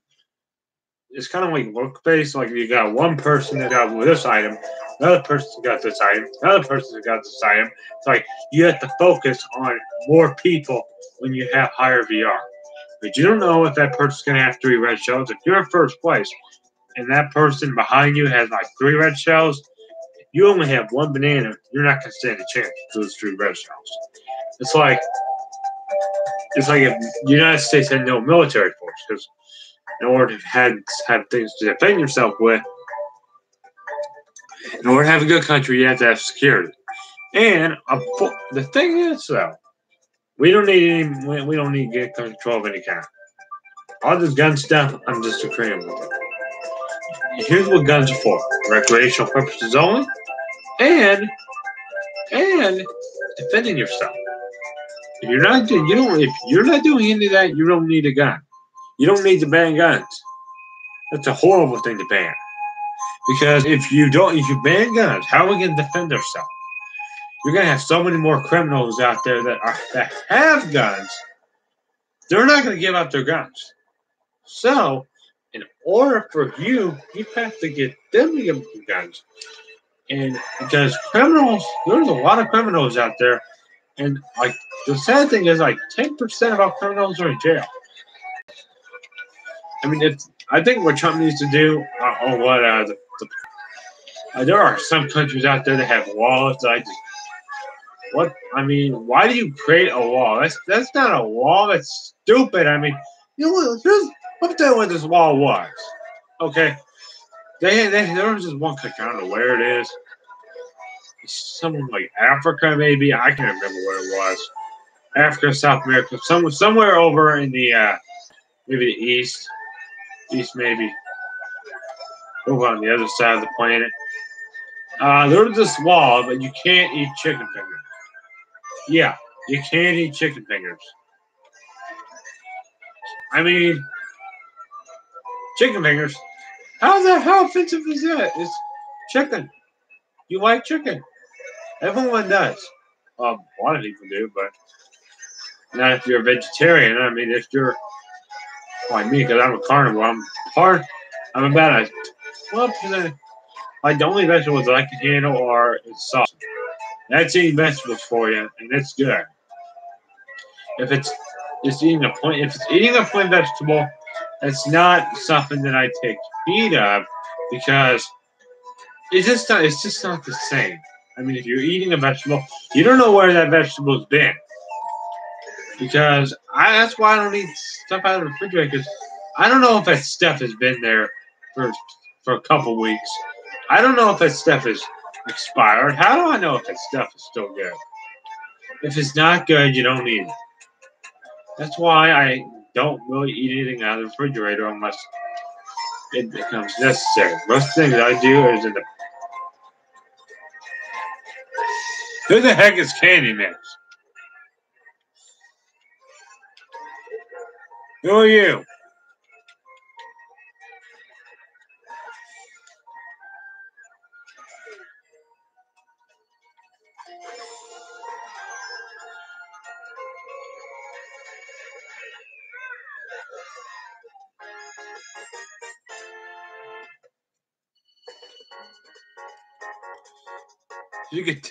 work-based. Like you got one person that got this item, another person got this item, another person got this item. It's like you have to focus on more people when you have higher VR. But you don't know if that person's going to have 3 red shells. If you're in first place and that person behind you has like 3 red shells, if you only have 1 banana, you're not going to stand a chance with those 3 red shells. It's like if the United States had no military force, because in order to have things to defend yourself with, in order to have a good country, you have to have security. And the thing is, though, we don't need to get control of any kind. All this gun stuff, I'm just agreeing with it. Here's what guns are for: recreational purposes only, and defending yourself. If you're not doing any of that, you don't need a gun. You don't need to ban guns. That's a horrible thing to ban. Because if you ban guns, how are we going to defend ourselves? You're going to have so many more criminals out there that have guns. They're not going to give up their guns. So, in order for you have to get them to give up their guns. And because criminals, there's a lot of criminals out there. And like the sad thing is, like 10% of our criminals are in jail. I mean, I think what Trump needs to do, there are some countries out there that have laws. Why do you create a wall? That's not a wall. That's stupid. I mean, here's what this wall was. Okay, there was just one country. I don't know where it is. Something like Africa, maybe. I can't remember where it was. Africa, South America, somewhere over in the maybe the east maybe, over on the other side of the planet. There was this wall, but you can't eat chicken fingers. Yeah, you can't eat chicken fingers. I mean, chicken fingers. How offensive is that? It's chicken. You like chicken. Everyone does. A lot of people do, but not if you're a vegetarian. I mean, if you're like me, because I'm a carnivore, I'm about a 12%. Like, the only vegetables that I can handle are sausage. That's eating vegetables for you, and it's good. If it's eating a plain vegetable, that's not something that I take heed of, because it's just not the same. I mean, if you're eating a vegetable, you don't know where that vegetable's been. Because that's why I don't eat stuff out of the refrigerator, because I don't know if that stuff has been there for a couple weeks. I don't know if that stuff is expired. How do I know if that stuff is still good? If it's not good, you don't eat it. That's why I don't really eat anything out of the refrigerator unless it becomes necessary. Most things I do is who the heck is Candy Mix? Who are you?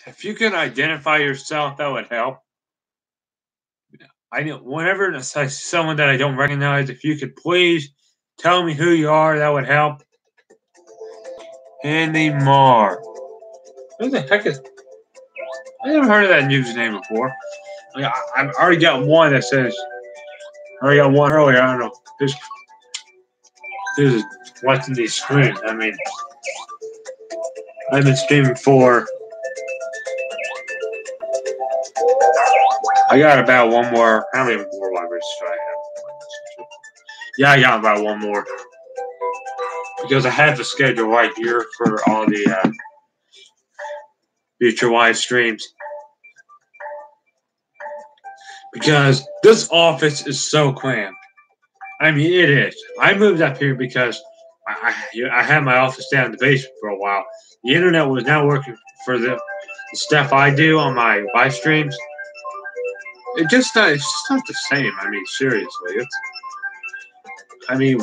If you could identify yourself, that would help. I know whenever I see someone that I don't recognize, if you could please tell me who you are, that would help. Andy Marr. Who the heck is? I never heard of that username before. I've already got one that says. I already got one earlier. I don't know. Who's watching these screens? I mean, I've been streaming for. I got about one more. How many more libraries do I have? Yeah, I got about one more. Because I have the schedule right here for all the future live streams. Because this office is so cramped. I mean, it is. I moved up here because I had my office down in the basement for a while. The internet was not working for the stuff I do on my live streams. It's just not the same. I mean, seriously, it's. I mean,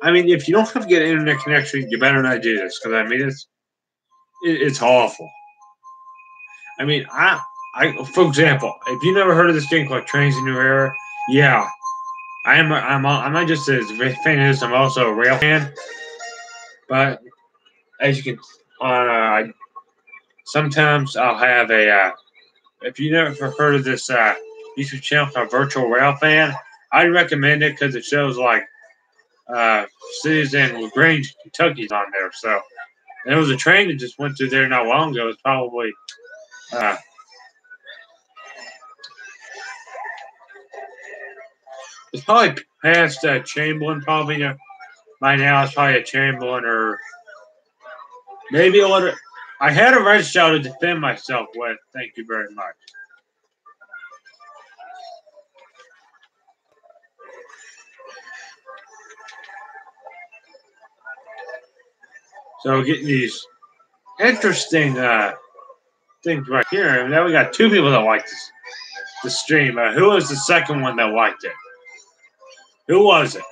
I mean, if you don't have to get an internet connection, you better not do this because I mean, it's awful. I mean, for example, if you never heard of this thing called Trains in New Era, yeah, I'm not just a fan of this. I'm also a rail fan. But as you can, sometimes I'll have a. If you never heard of this YouTube channel called Virtual Rail Fan, I'd recommend it because it shows like cities in LaGrange, Kentucky's on there. So and there was a train that just went through there not long ago. It's probably it's probably past Chamberlain. Probably by now it's probably a Chamberlain or maybe a little. I had a red shell to defend myself with. Thank you very much. So getting these interesting things right here. And now we got two people that like the stream. Who was the second one that liked it? Who was it?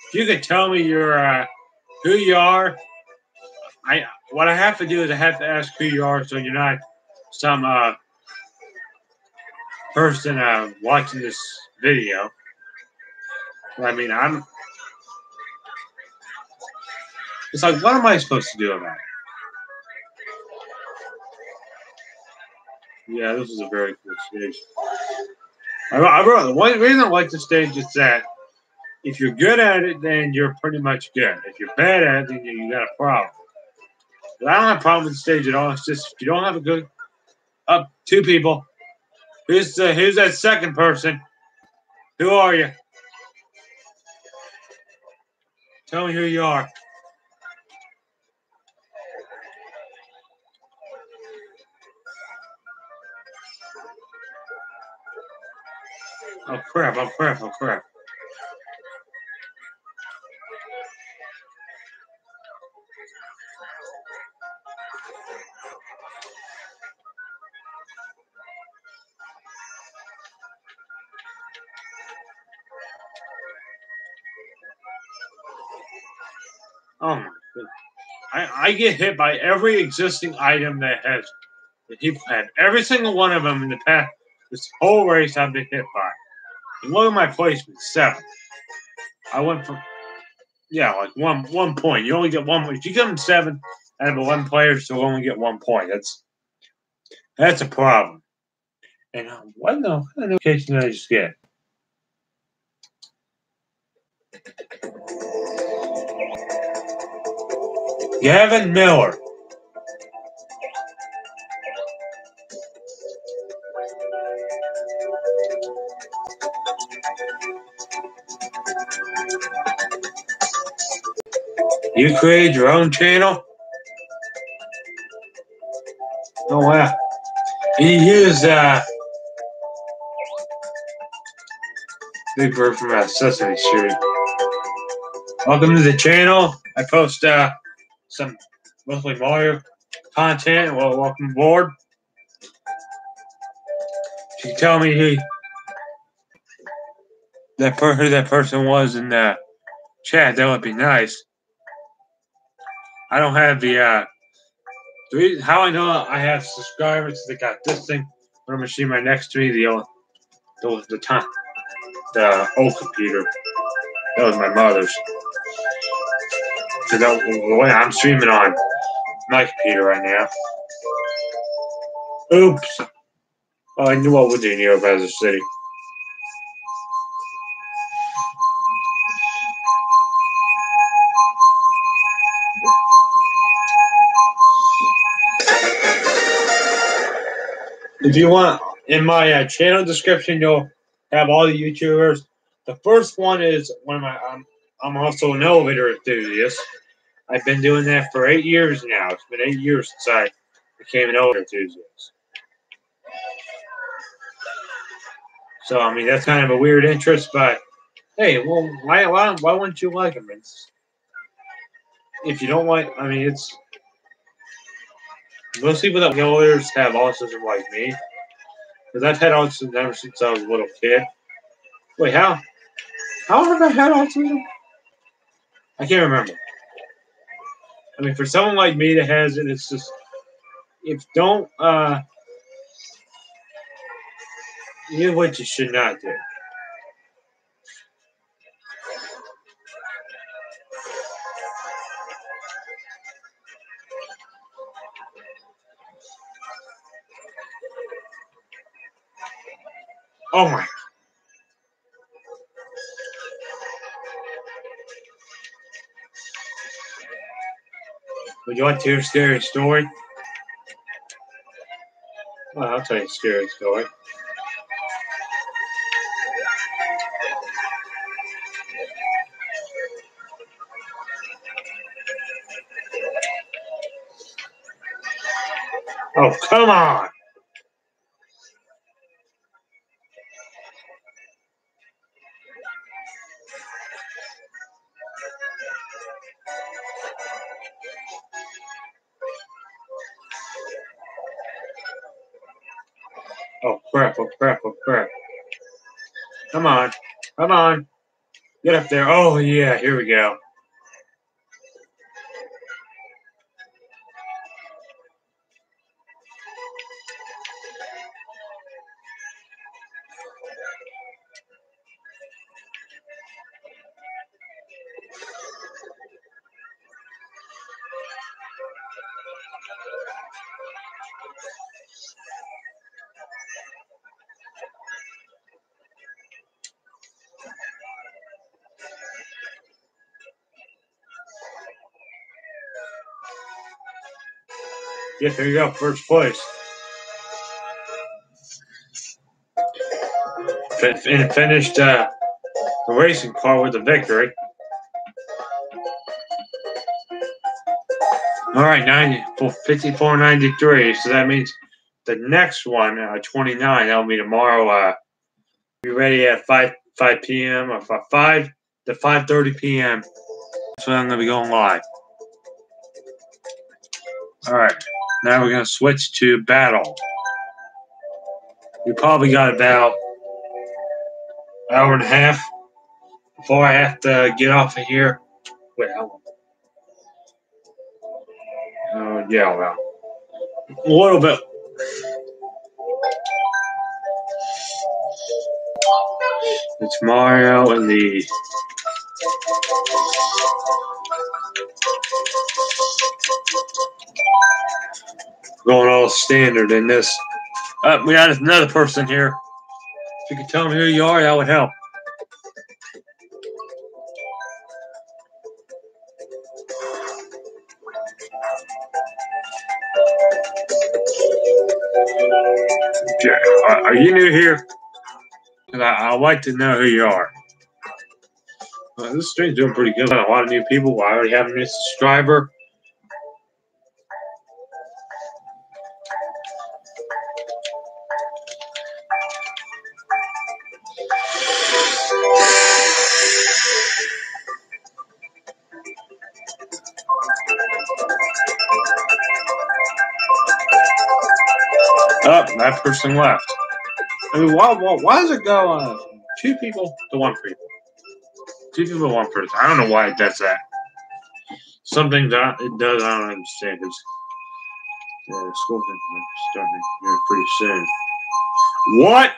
If you could tell me your who you are, what I have to do is I have to ask who you are, so you're not some person watching this video. I mean, it's like, what am I supposed to do about it? Yeah, this is a very cool stage. The reason I like the stage is that if you're good at it, then you're pretty much good. If you're bad at it, then you got a problem. But I don't have a problem with the stage at all. It's just if you don't have a good two people. Who's that second person? Who are you? Tell me who you are. Oh crap! Oh crap! Oh crap! Oh my goodness. I get hit by every existing item that people had. Every single one of them in the past, this whole race I've been hit by. And look at my placement, 7. I went from, like one point. You only get 1 point. If you give them 7 out of 11 players, you'll only get 1 point. That's a problem. And what notification did I just get? Gavin Miller. You created your own channel? Oh wow. And you use Big Bird from Sesame Street. Welcome to the channel. I post some mostly Mario content. Well, welcome aboard. If you tell me who that person was in the chat, that would be nice. I don't have the reason how I know I have subscribers. They got this thing on a machine right next to me. The old computer. That was my mother's. So the way I'm streaming on my computer right now. Oops. Oh, I knew what we're doing here about the city. If you want, in my channel description, you'll have all the YouTubers. The first one is one of my. I'm also an elevator enthusiast. I've been doing that for 8 years now. It's been 8 years since I became an elevator enthusiast. So I mean that's kind of a weird interest, but Hey, well, why wouldn't you like them? It's, if you don't like, I mean, it's most people that know others have autism like me, because I've had autism ever since I was a little kid. Wait, how have I had autism? I can't remember. I mean, for someone like me that has it, it's just if don't here's what you should not do. Oh my! Would you like to hear a scary story? Well, I'll tell you a scary story. Oh, come on! Oh crap! Oh crap! Oh crap! Come on! Come on! Get up there! Oh yeah! Here we go. Yes, there you go. First place. And finished the racing car with a victory. All right, 54.93. So that means the next one, 29, that'll be tomorrow. Be ready at 5 p.m. or 5 to 5:30 p.m. That's when I'm gonna be going live. All right, now we're gonna switch to battle. We probably got about an hour and a half before I have to get off of here. Wait, how long? Yeah, well, a little bit. It's Mario and the going all standard in this. We got another person here. If you could tell me who you are, that would help. Are you new here? I'd like to know who you are. This stream's doing pretty good. A lot of new people. I already have a new subscriber. Oh, that person left. I mean, why does it go 2 people to 1 person? 2 people to 1 person. I don't know why it does that. Something that it does, I don't understand. Because school starting here pretty soon. What?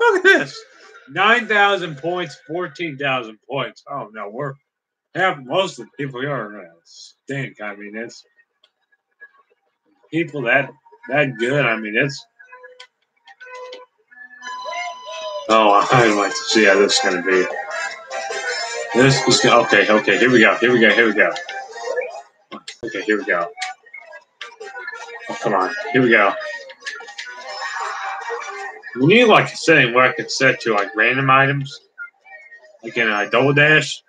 Look at this. 9,000 points, 14,000 points. Oh no, we're most of the people here are stink. I mean, it's people that good. I mean, it's. Oh, I'd like to see how this is going to be. This is okay. Okay, here we go. Here we go. Here we go. Okay, here we go. Oh, come on. Here we go. We need like a setting where I can set to like random items, like in a double dash.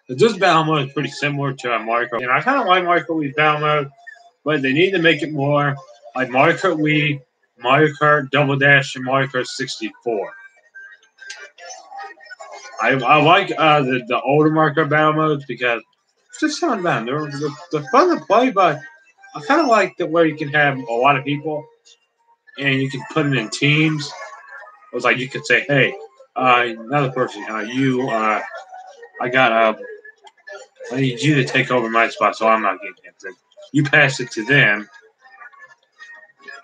This battle mode is pretty similar to Mario Kart, and I kind of like Mario Kart Wii battle mode, but they need to make it more like Mario Kart Wii Mario Kart Double Dash and Mario Kart 64. I like the older Mario Kart battle modes because it's just something about them. They're fun to play, but I kind of like the where you can have a lot of people and you can put them in teams. It was like you could say, "Hey, another person, I need you to take over my spot, so I'm not getting hit." You pass it to them.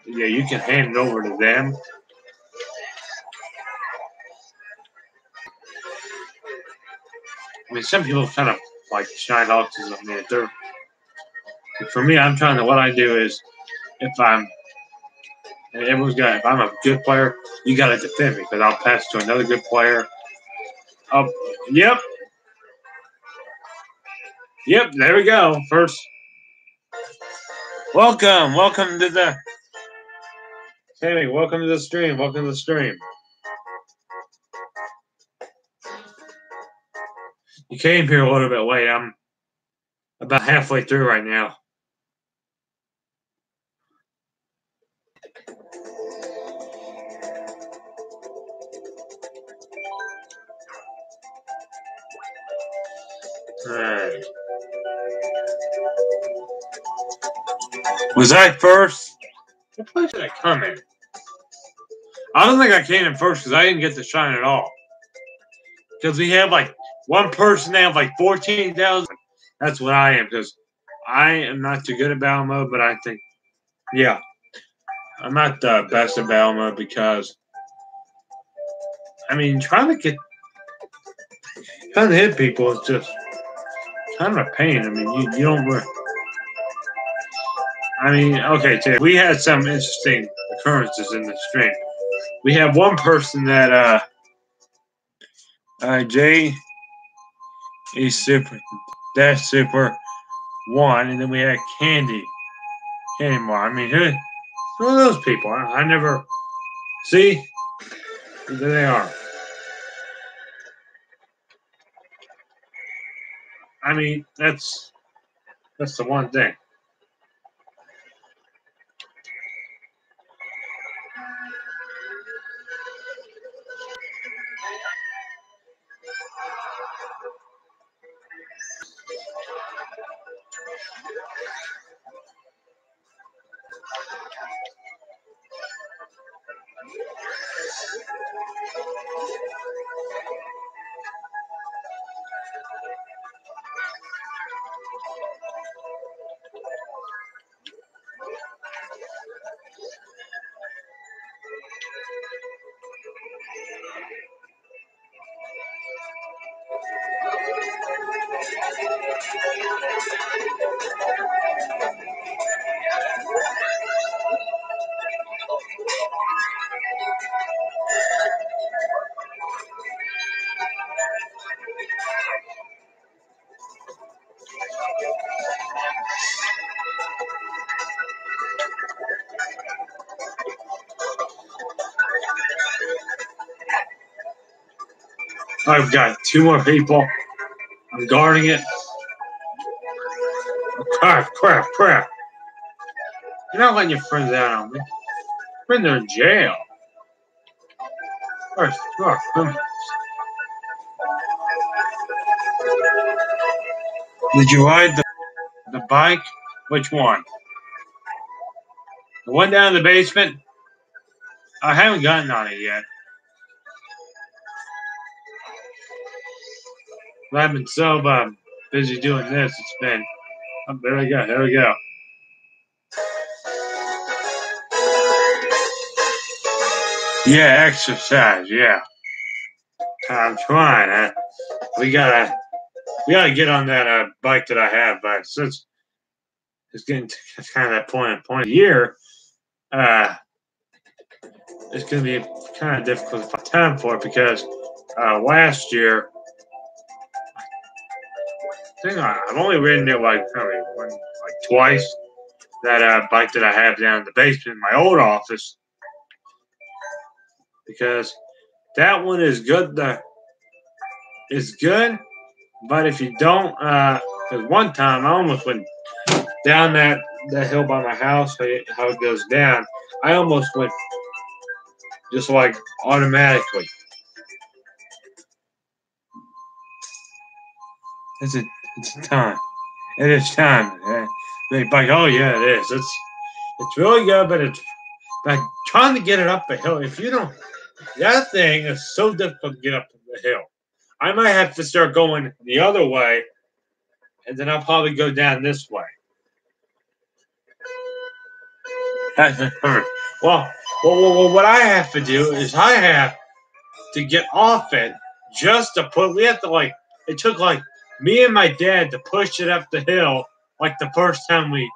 Yeah, you can hand it over to them. I mean, some people kind of like shine oxes on me. For me, I'm trying to. What I do is, if I'm if I'm a good player, you got to defend me because I'll pass to another good player. Oh, yep. There we go. First, welcome to the Sammy. Welcome to the stream. Welcome to the stream. You came here a little bit late. I'm about halfway through right now. Alright. Was I first? What place did I come in? I don't think I came in first because I didn't get to shine at all. Because we have like one person, they have like 14,000. That's what I am because I am not too good at battle mode, but I think, yeah, I'm not the best at battle mode because, I mean, trying to hit people is just kind of a pain. I mean, you don't really. I mean, okay, Tim, we had some interesting occurrences in the stream. We have one person that, Jay is super, that's super one, and then we had Candy Mar. I mean, who are those people? I never see. There they are. I mean, that's the one thing. I've got two more people. I'm guarding it. Crap. You're not letting your friends out on me. Friends are in jail. Did you ride the bike? Which one? The one down in the basement? I haven't gotten on it yet. I've been so busy doing this. It's been. Oh, there we go. Yeah, exercise. Yeah, I'm trying. We gotta get on that bike that I have. But since it's getting to kind of that point of the year, it's gonna be kind of difficult to find time for it because last year, I think I've only ridden it like twice. That bike that I have down in the basement in my old office. Because that one is good. It's good, but if you don't, because one time I almost went down that hill by my house, how it goes down. I almost went just like automatically. It's time. It is time. Like, oh yeah, it is. It's really good, but it's like trying to get it up the hill. If you don't, that thing is so difficult to get up the hill. I might have to start going the other way, and then I'll probably go down this way. Well, what I have to do is I have to get off it just to put. We have to like. It took like me and my dad to push it up the hill like the first time we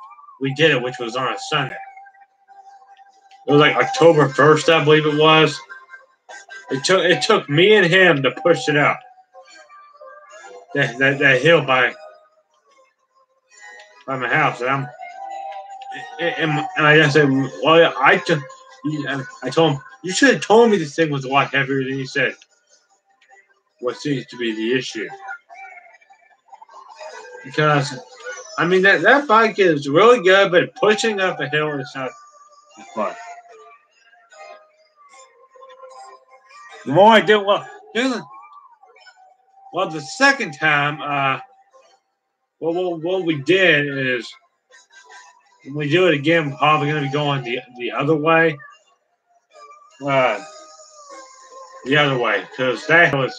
did it, which was on a Sunday. It was like October 1st, I believe it was. It took me and him to push it up that hill by my house, and I said, well, I told him, you should have told me this thing was a lot heavier than you said. What seems to be the issue? Because I mean that bike is really good, but pushing up a hill is not fun. The more I do, well, the second time, what we did is when we do it again, we're probably going to be going the other way. The other way, because that was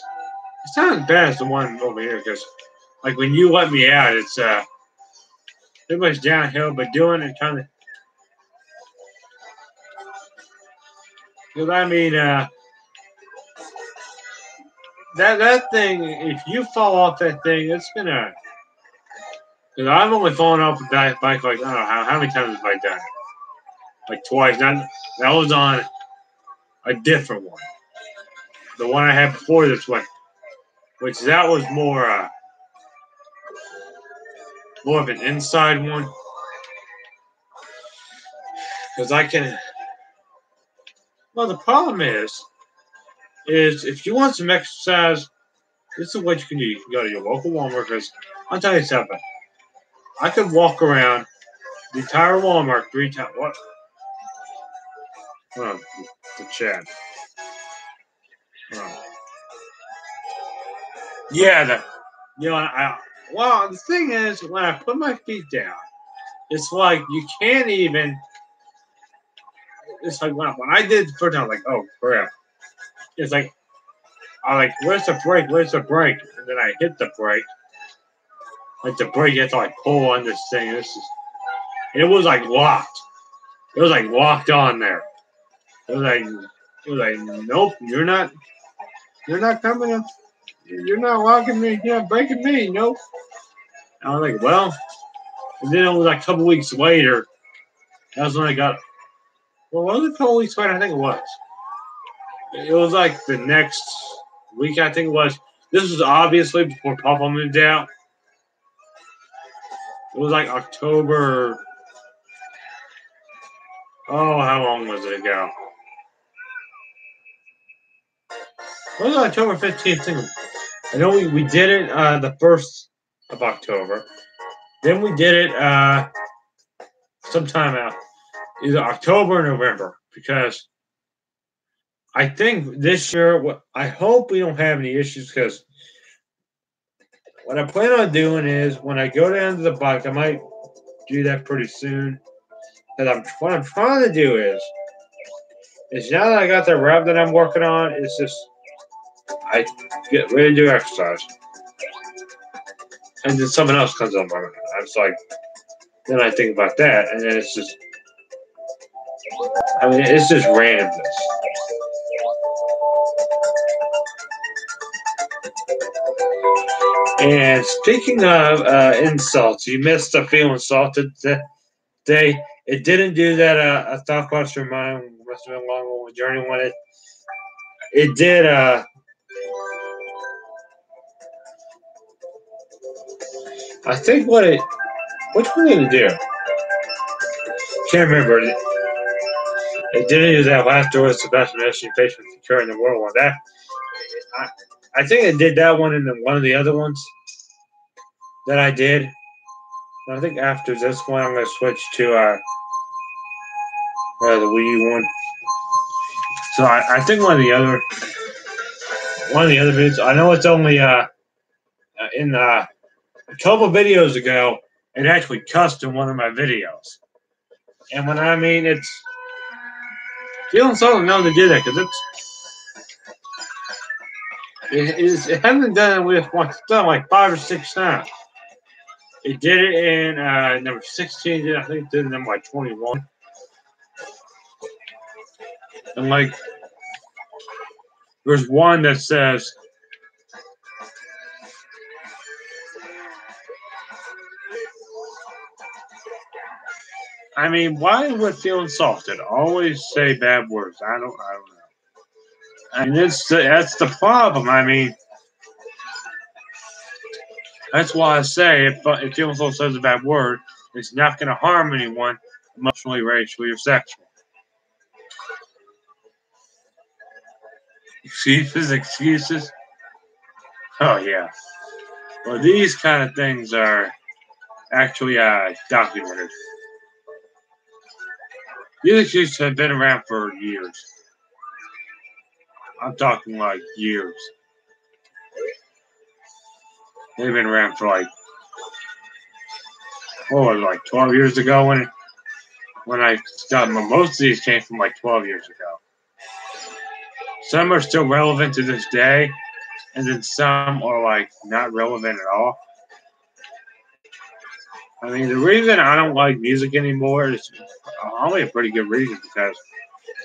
it's not as bad as the one over here. Because like when you let me out, it's pretty much downhill, but doing it kind of. Because I mean, that thing, if you fall off that thing, it's gonna. Because I've only fallen off a bike like I don't know how many times have I done it? Like twice. That was on a different one. The one I had before this one, which that was more of an inside one. Because I can. Well, the problem is if you want some exercise, this is what you can do. You can go to your local Walmart. Because I'll tell you something. I could walk around the entire Walmart 3 times. What? Oh, the chat. Oh. Yeah, well, the thing is, when I put my feet down, it's like you can't even. It's like when I did the first time, I was like, oh crap! It's like I like, where's the brake? Where's the brake? And then I hit the brake. Like the brake, you have to like pull on this thing. It was like locked. It was like locked on there. It was like, nope, you're not coming up. You're not locking me. You're not breaking me. Nope. And I was like, well. And then it was like a couple weeks later. That was when I got. Well, was it a couple weeks later? I think it was. It was like the next week. I think it was. This was obviously before Papa moved out. It was like October. Oh, how long was it ago? It was October 15th. I know we did it the 1st of October. Then we did it sometime out, either October or November, because I think this year, I hope we don't have any issues, because what I plan on doing is when I go down to the bike, I might do that pretty soon. And what I'm trying to do is now that I got the rev that I'm working on, it's just I get ready to do exercise. And then something else comes up. I'm just like, then I think about that, and then it's just, I mean, it's just randomness. And speaking of insults, you missed a feel insulted today. It didn't do that. A thought cluster of mine must have been a long journey when it did. I think which one did it do? Can't remember. It didn't do that last door. It's the best medicine patient secure in the world. Well, that I think it did that one and then one of the other ones that I did. I think after this one, I'm going to switch to The Wii U one. So I think one of the other videos. I know it's only in a couple videos ago. It actually cussed in one of my videos, and when I mean it's feeling something now to do that because it hasn't done it with once. It's done like 5 or 6 times. It did it in number 16. I think it did it in number like 21. And like, there's one that says, I mean, why would feel insulted? Always say bad words. I don't know. And that's the problem. I mean, that's why I say if feel insulted says a bad word, it's not going to harm anyone emotionally, racially, or sexually. Excuses. Oh yeah. Well, these kind of things are actually documented. These excuses have been around for years. I'm talking like years. They've been around for like, what was it, like 12 years ago when I got most of these came from like 12 years ago. Some are still relevant to this day, and then some are like not relevant at all. I mean, the reason I don't like music anymore is only a pretty good reason because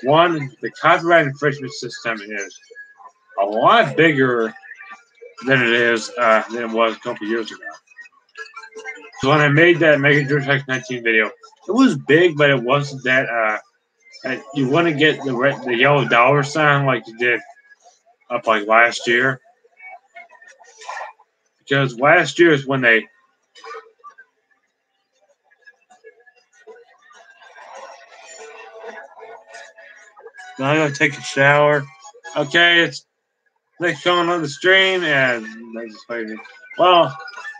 one, the copyright infringement system is a lot bigger than it was a couple years ago. So when I made that Mega Drive Text 19 video, it was big, but it wasn't that you wouldn't get the yellow dollar sign like you did up like last year. Because last year is when they now I'm gonna take a shower. Okay, it's showing on the stream and well,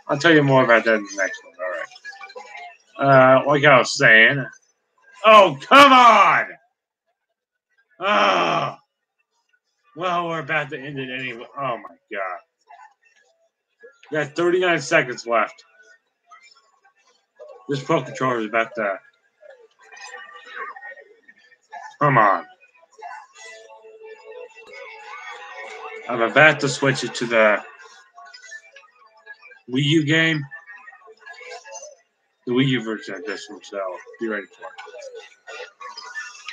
I'll tell you more about that in the next one. All right. Like I was saying. Oh, come on! Oh, well, we're about to end it anyway. Oh my god. We got 39 seconds left. This Pro Controller is about to. Come on. I'm about to switch it to the Wii U game. The Wii U version of this one, so be ready for it.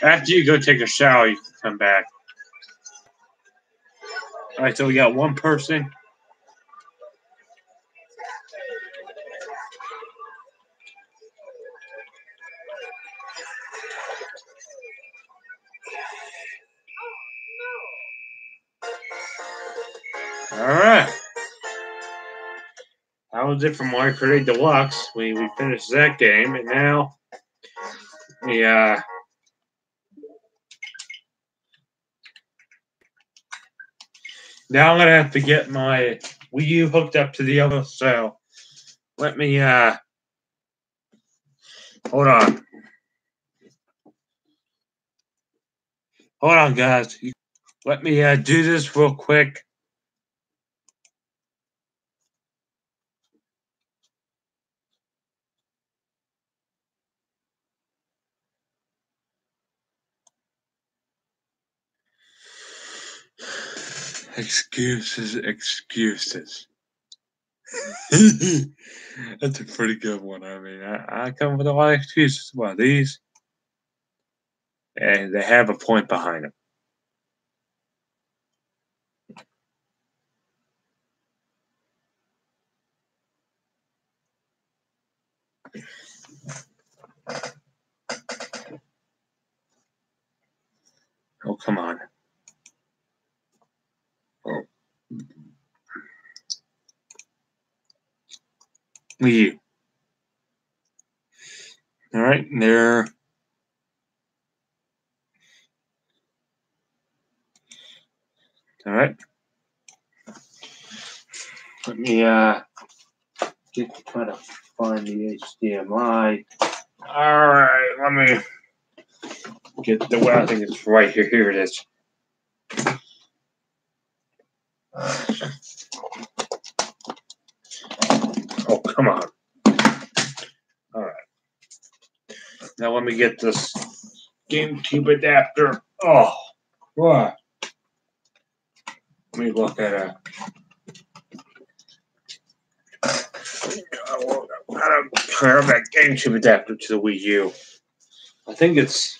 After you go take a shower, you can come back. Alright, so we got one person. Alright. That was it from Mario Kart 8 Deluxe. We finished that game, and now now I'm gonna have to get my Wii U hooked up to the other, so let me hold on. Hold on, guys. Let me do this real quick. Excuses. That's a pretty good one. I mean, I come with a lot of excuses about these, and they have a point behind them. Oh, come on. Oh. Wii U. All right, there. All right. Let me try to find the HDMI. All right, let me get the way I think it's right here. Here it is. Oh, come on. Alright. Now let me get this GameCube adapter. Oh, what? Let me look at it. How to pair that GameCube adapter to the Wii U. I think it's.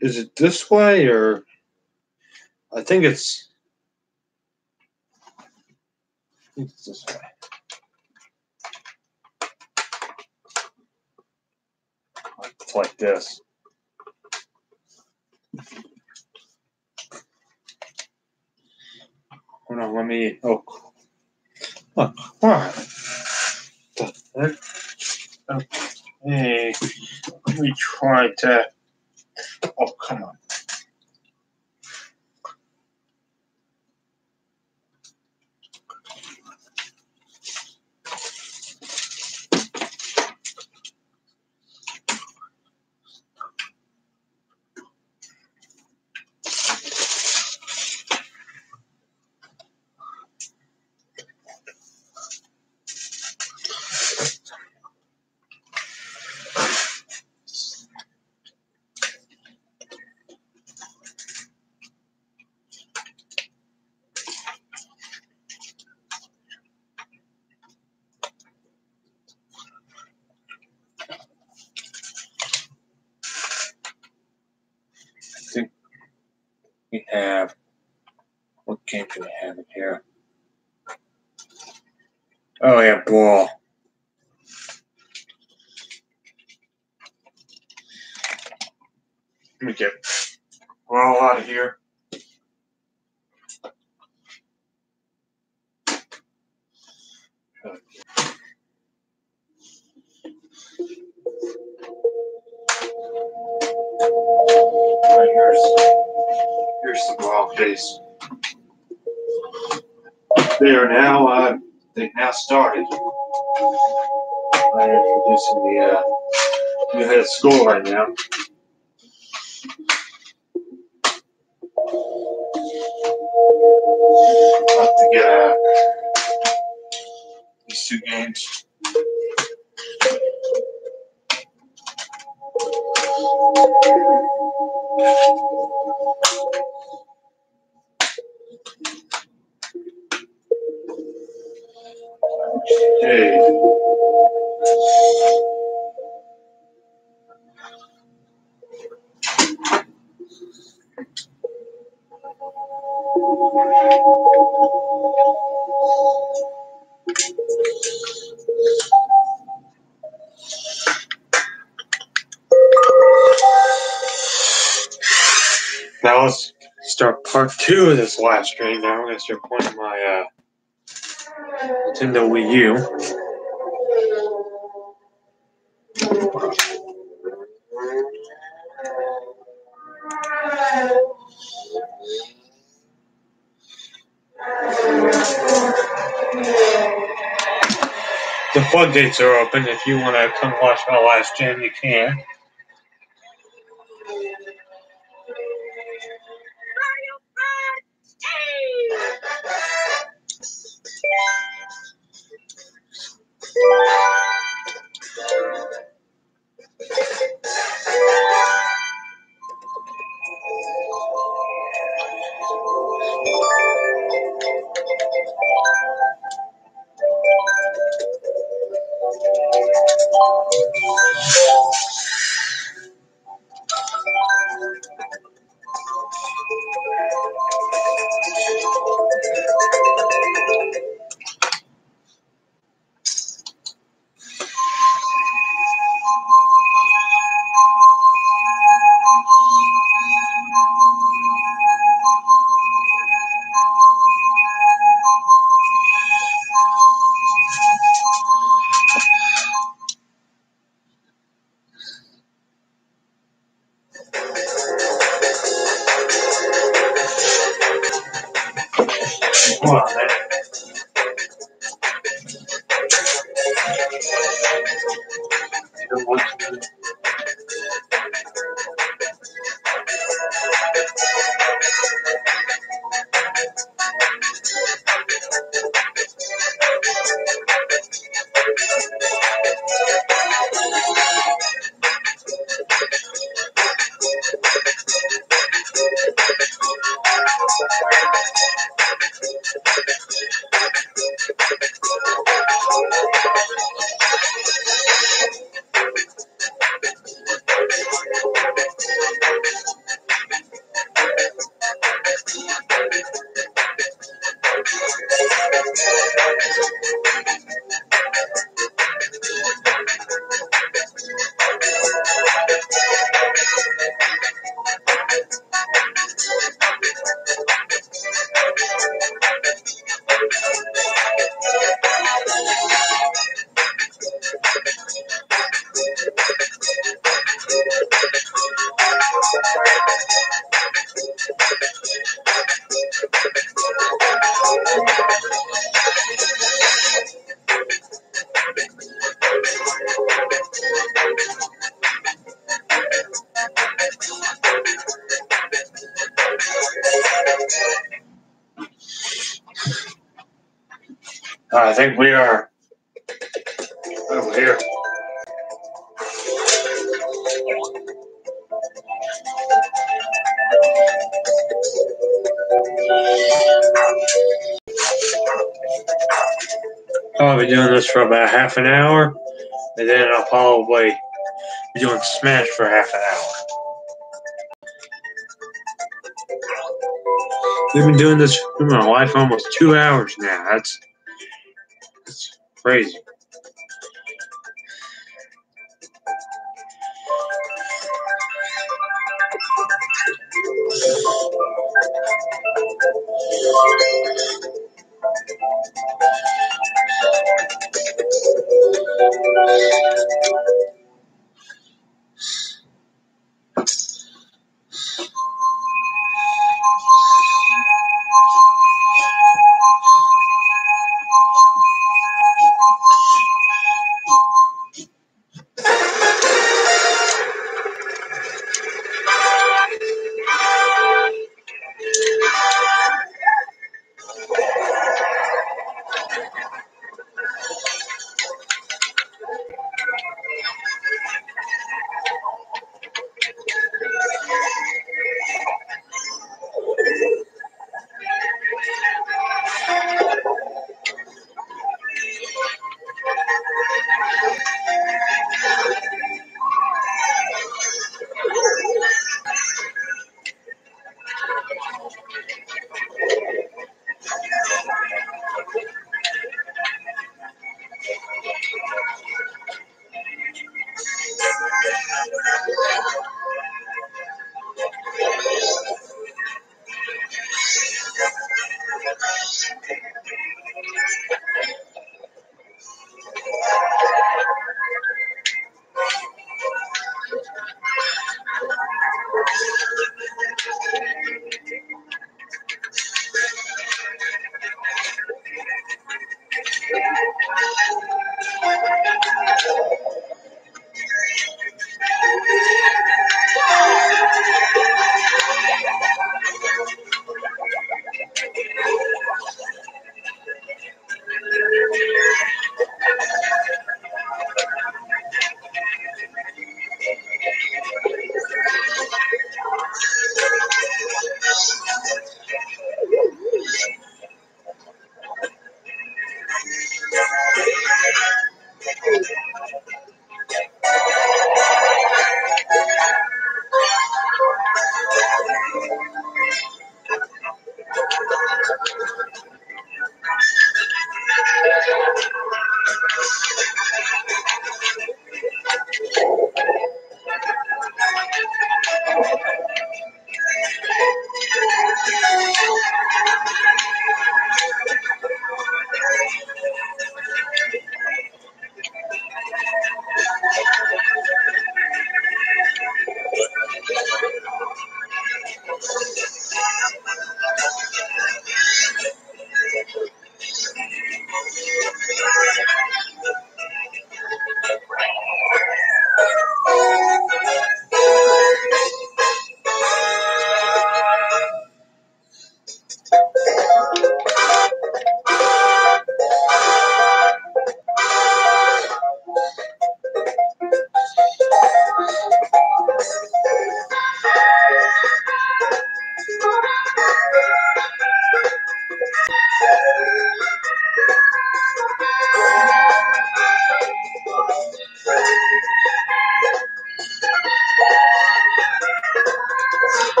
Is it this way or? I think it's this way. It's like this. Hold on, let me. Oh, look, what? Okay, let me try to. Oh, come on. I think we have. What game do we have in here? Oh, yeah, ball. Let me get ball out of here. Right, here's the ball case. They are now. They've now started. I'm introducing the new head of school right now. I'll have to get these two games. Hey. Now let's start part 2 of this live stream. Now I'm going to start playing my Nintendo Wii U. The floodgates are open. If you want to come watch my live stream, you can. Come on, man. I think we are over here. I'll be doing this for about half an hour, and then I'll probably be doing Smash for half an hour. We've been doing this in my life almost 2 hours now. That's crazy.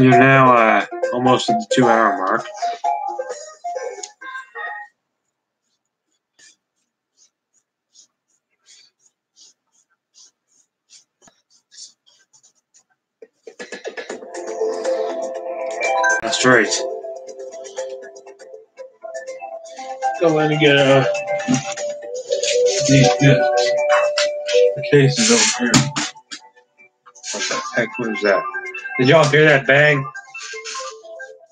You're now almost at the 2-hour mark. That's right. Go in and get the cases over here. What the heck was that? Did y'all hear that bang?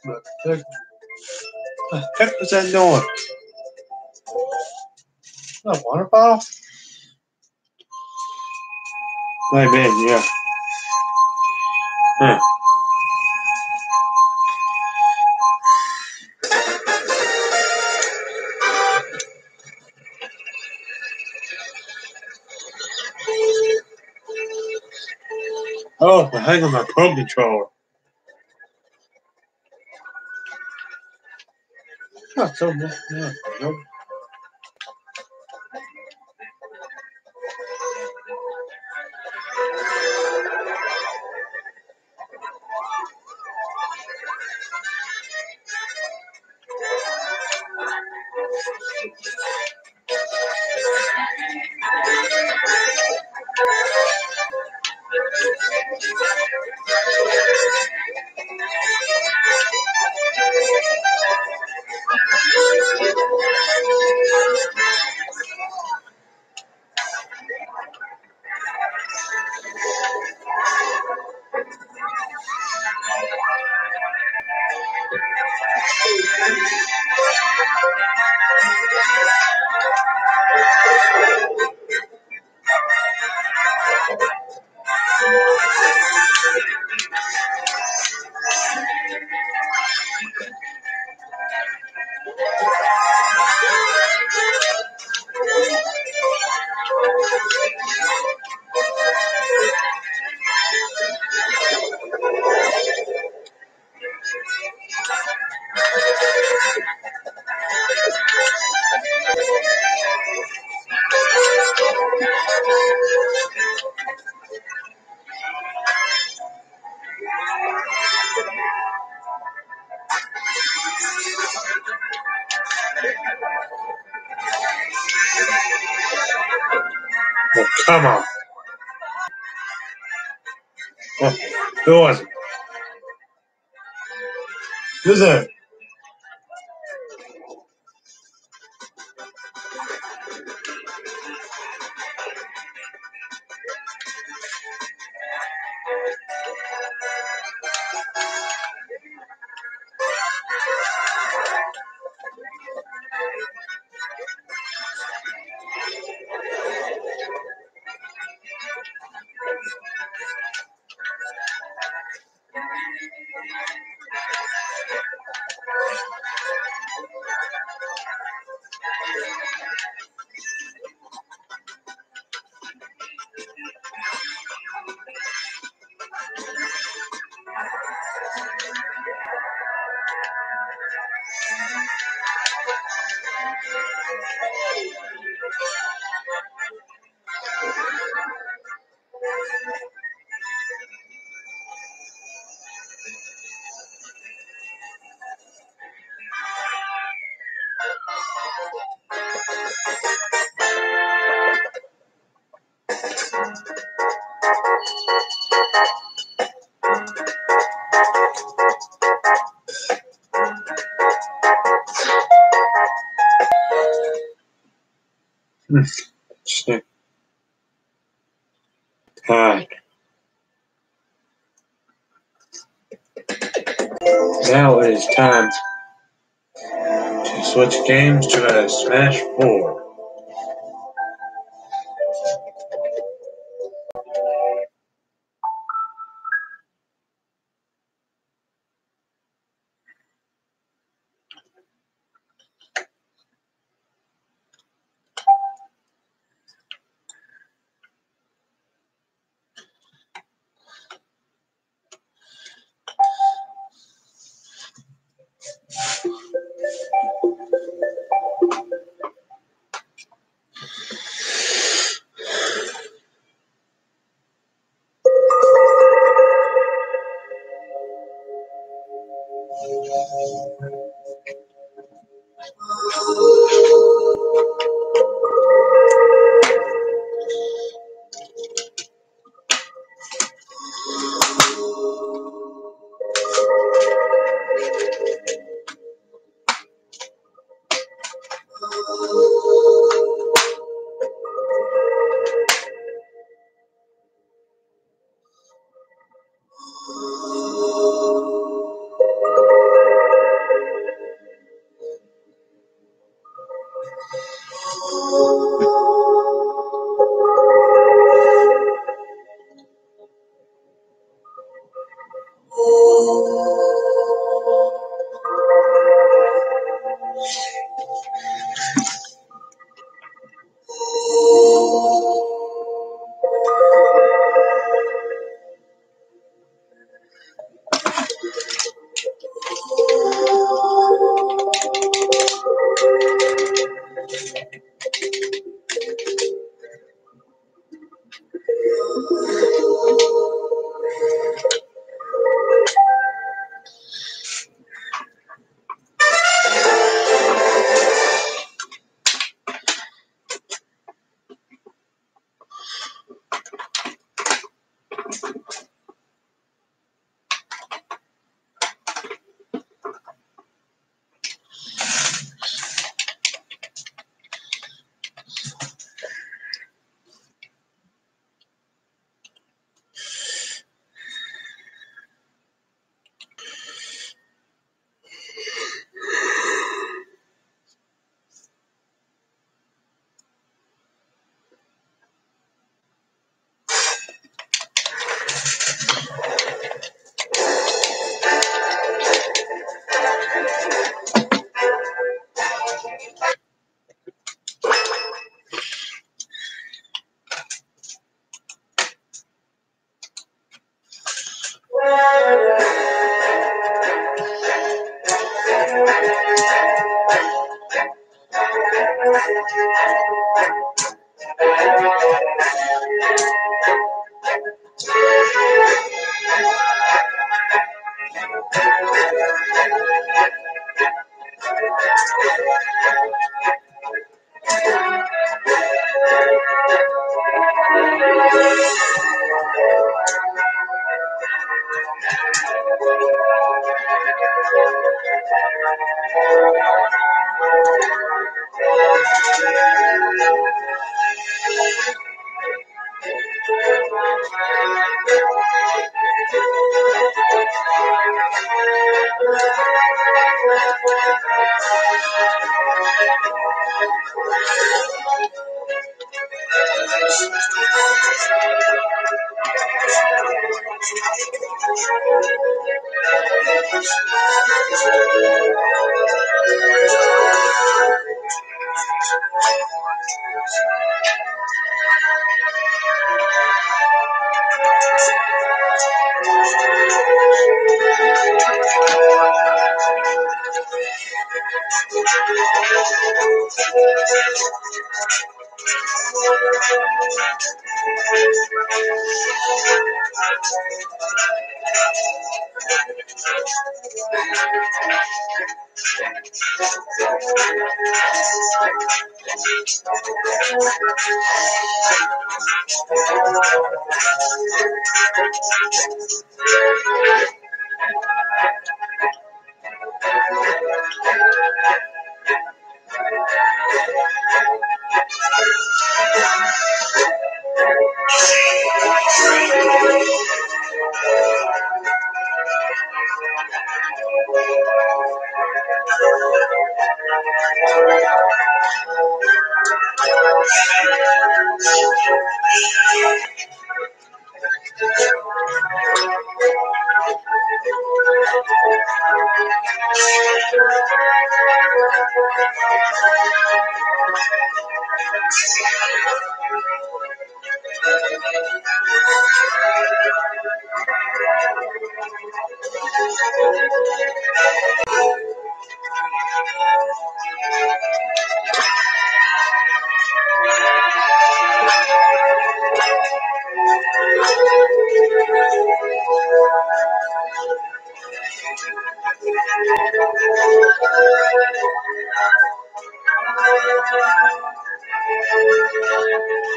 What the heck was that noise? A water bottle? Might have been, yeah. Huh. Oh, the hang on my Pro controller. Not so bad. Yeah, nope. Well, come on. Oh, who was it? Who's that? Snip. Now it is time to switch games to a Smash 4.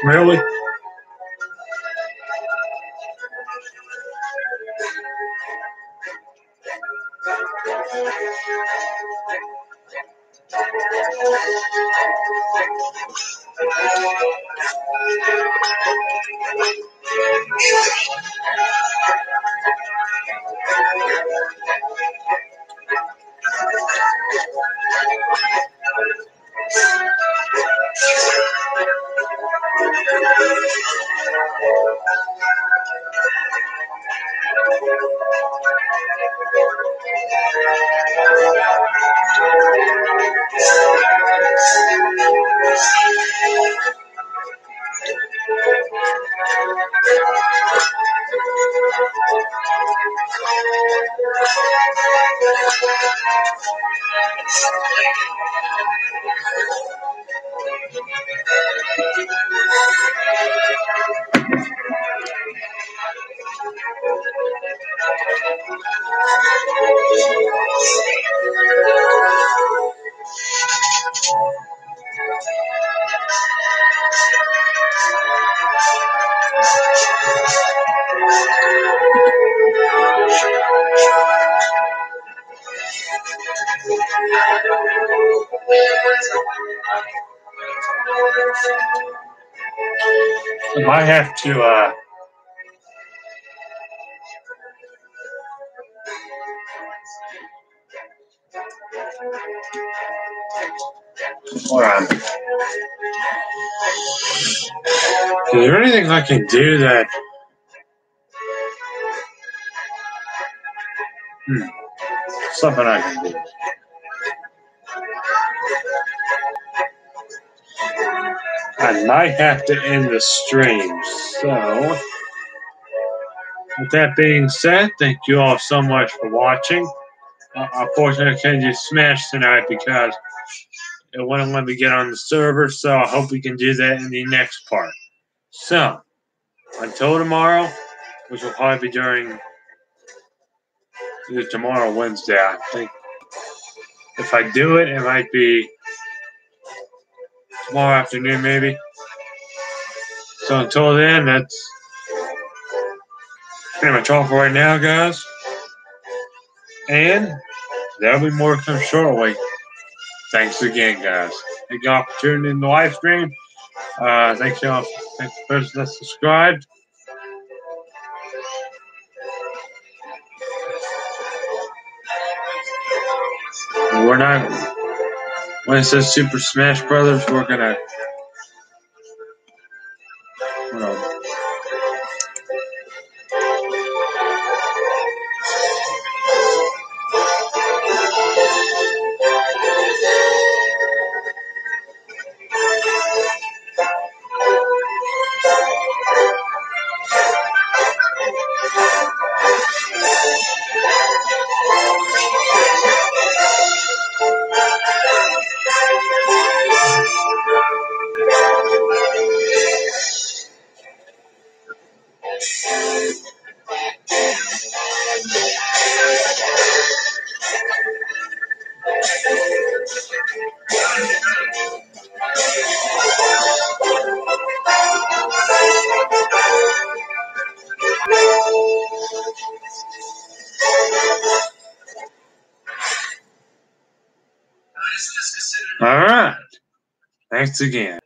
Really? I might have to, hold on. Is there anything I can do that? Something I can do. I might have to end the stream. So, with that being said, thank you all so much for watching. Unfortunately, I can't do Smash tonight because it wouldn't let me get on the server, so I hope we can do that in the next part. So, until tomorrow, which will probably be during either tomorrow or Wednesday, I think. If I do it, it might be tomorrow afternoon, maybe. So until then, that's pretty much all for right now, guys. And there'll be more come shortly. Thanks again, guys. Thank y'all for tuning in the live stream. Thanks y'all. Thanks for the person that subscribed. We're not. When it says Super Smash Brothers, we're gonna. All right. Thanks again.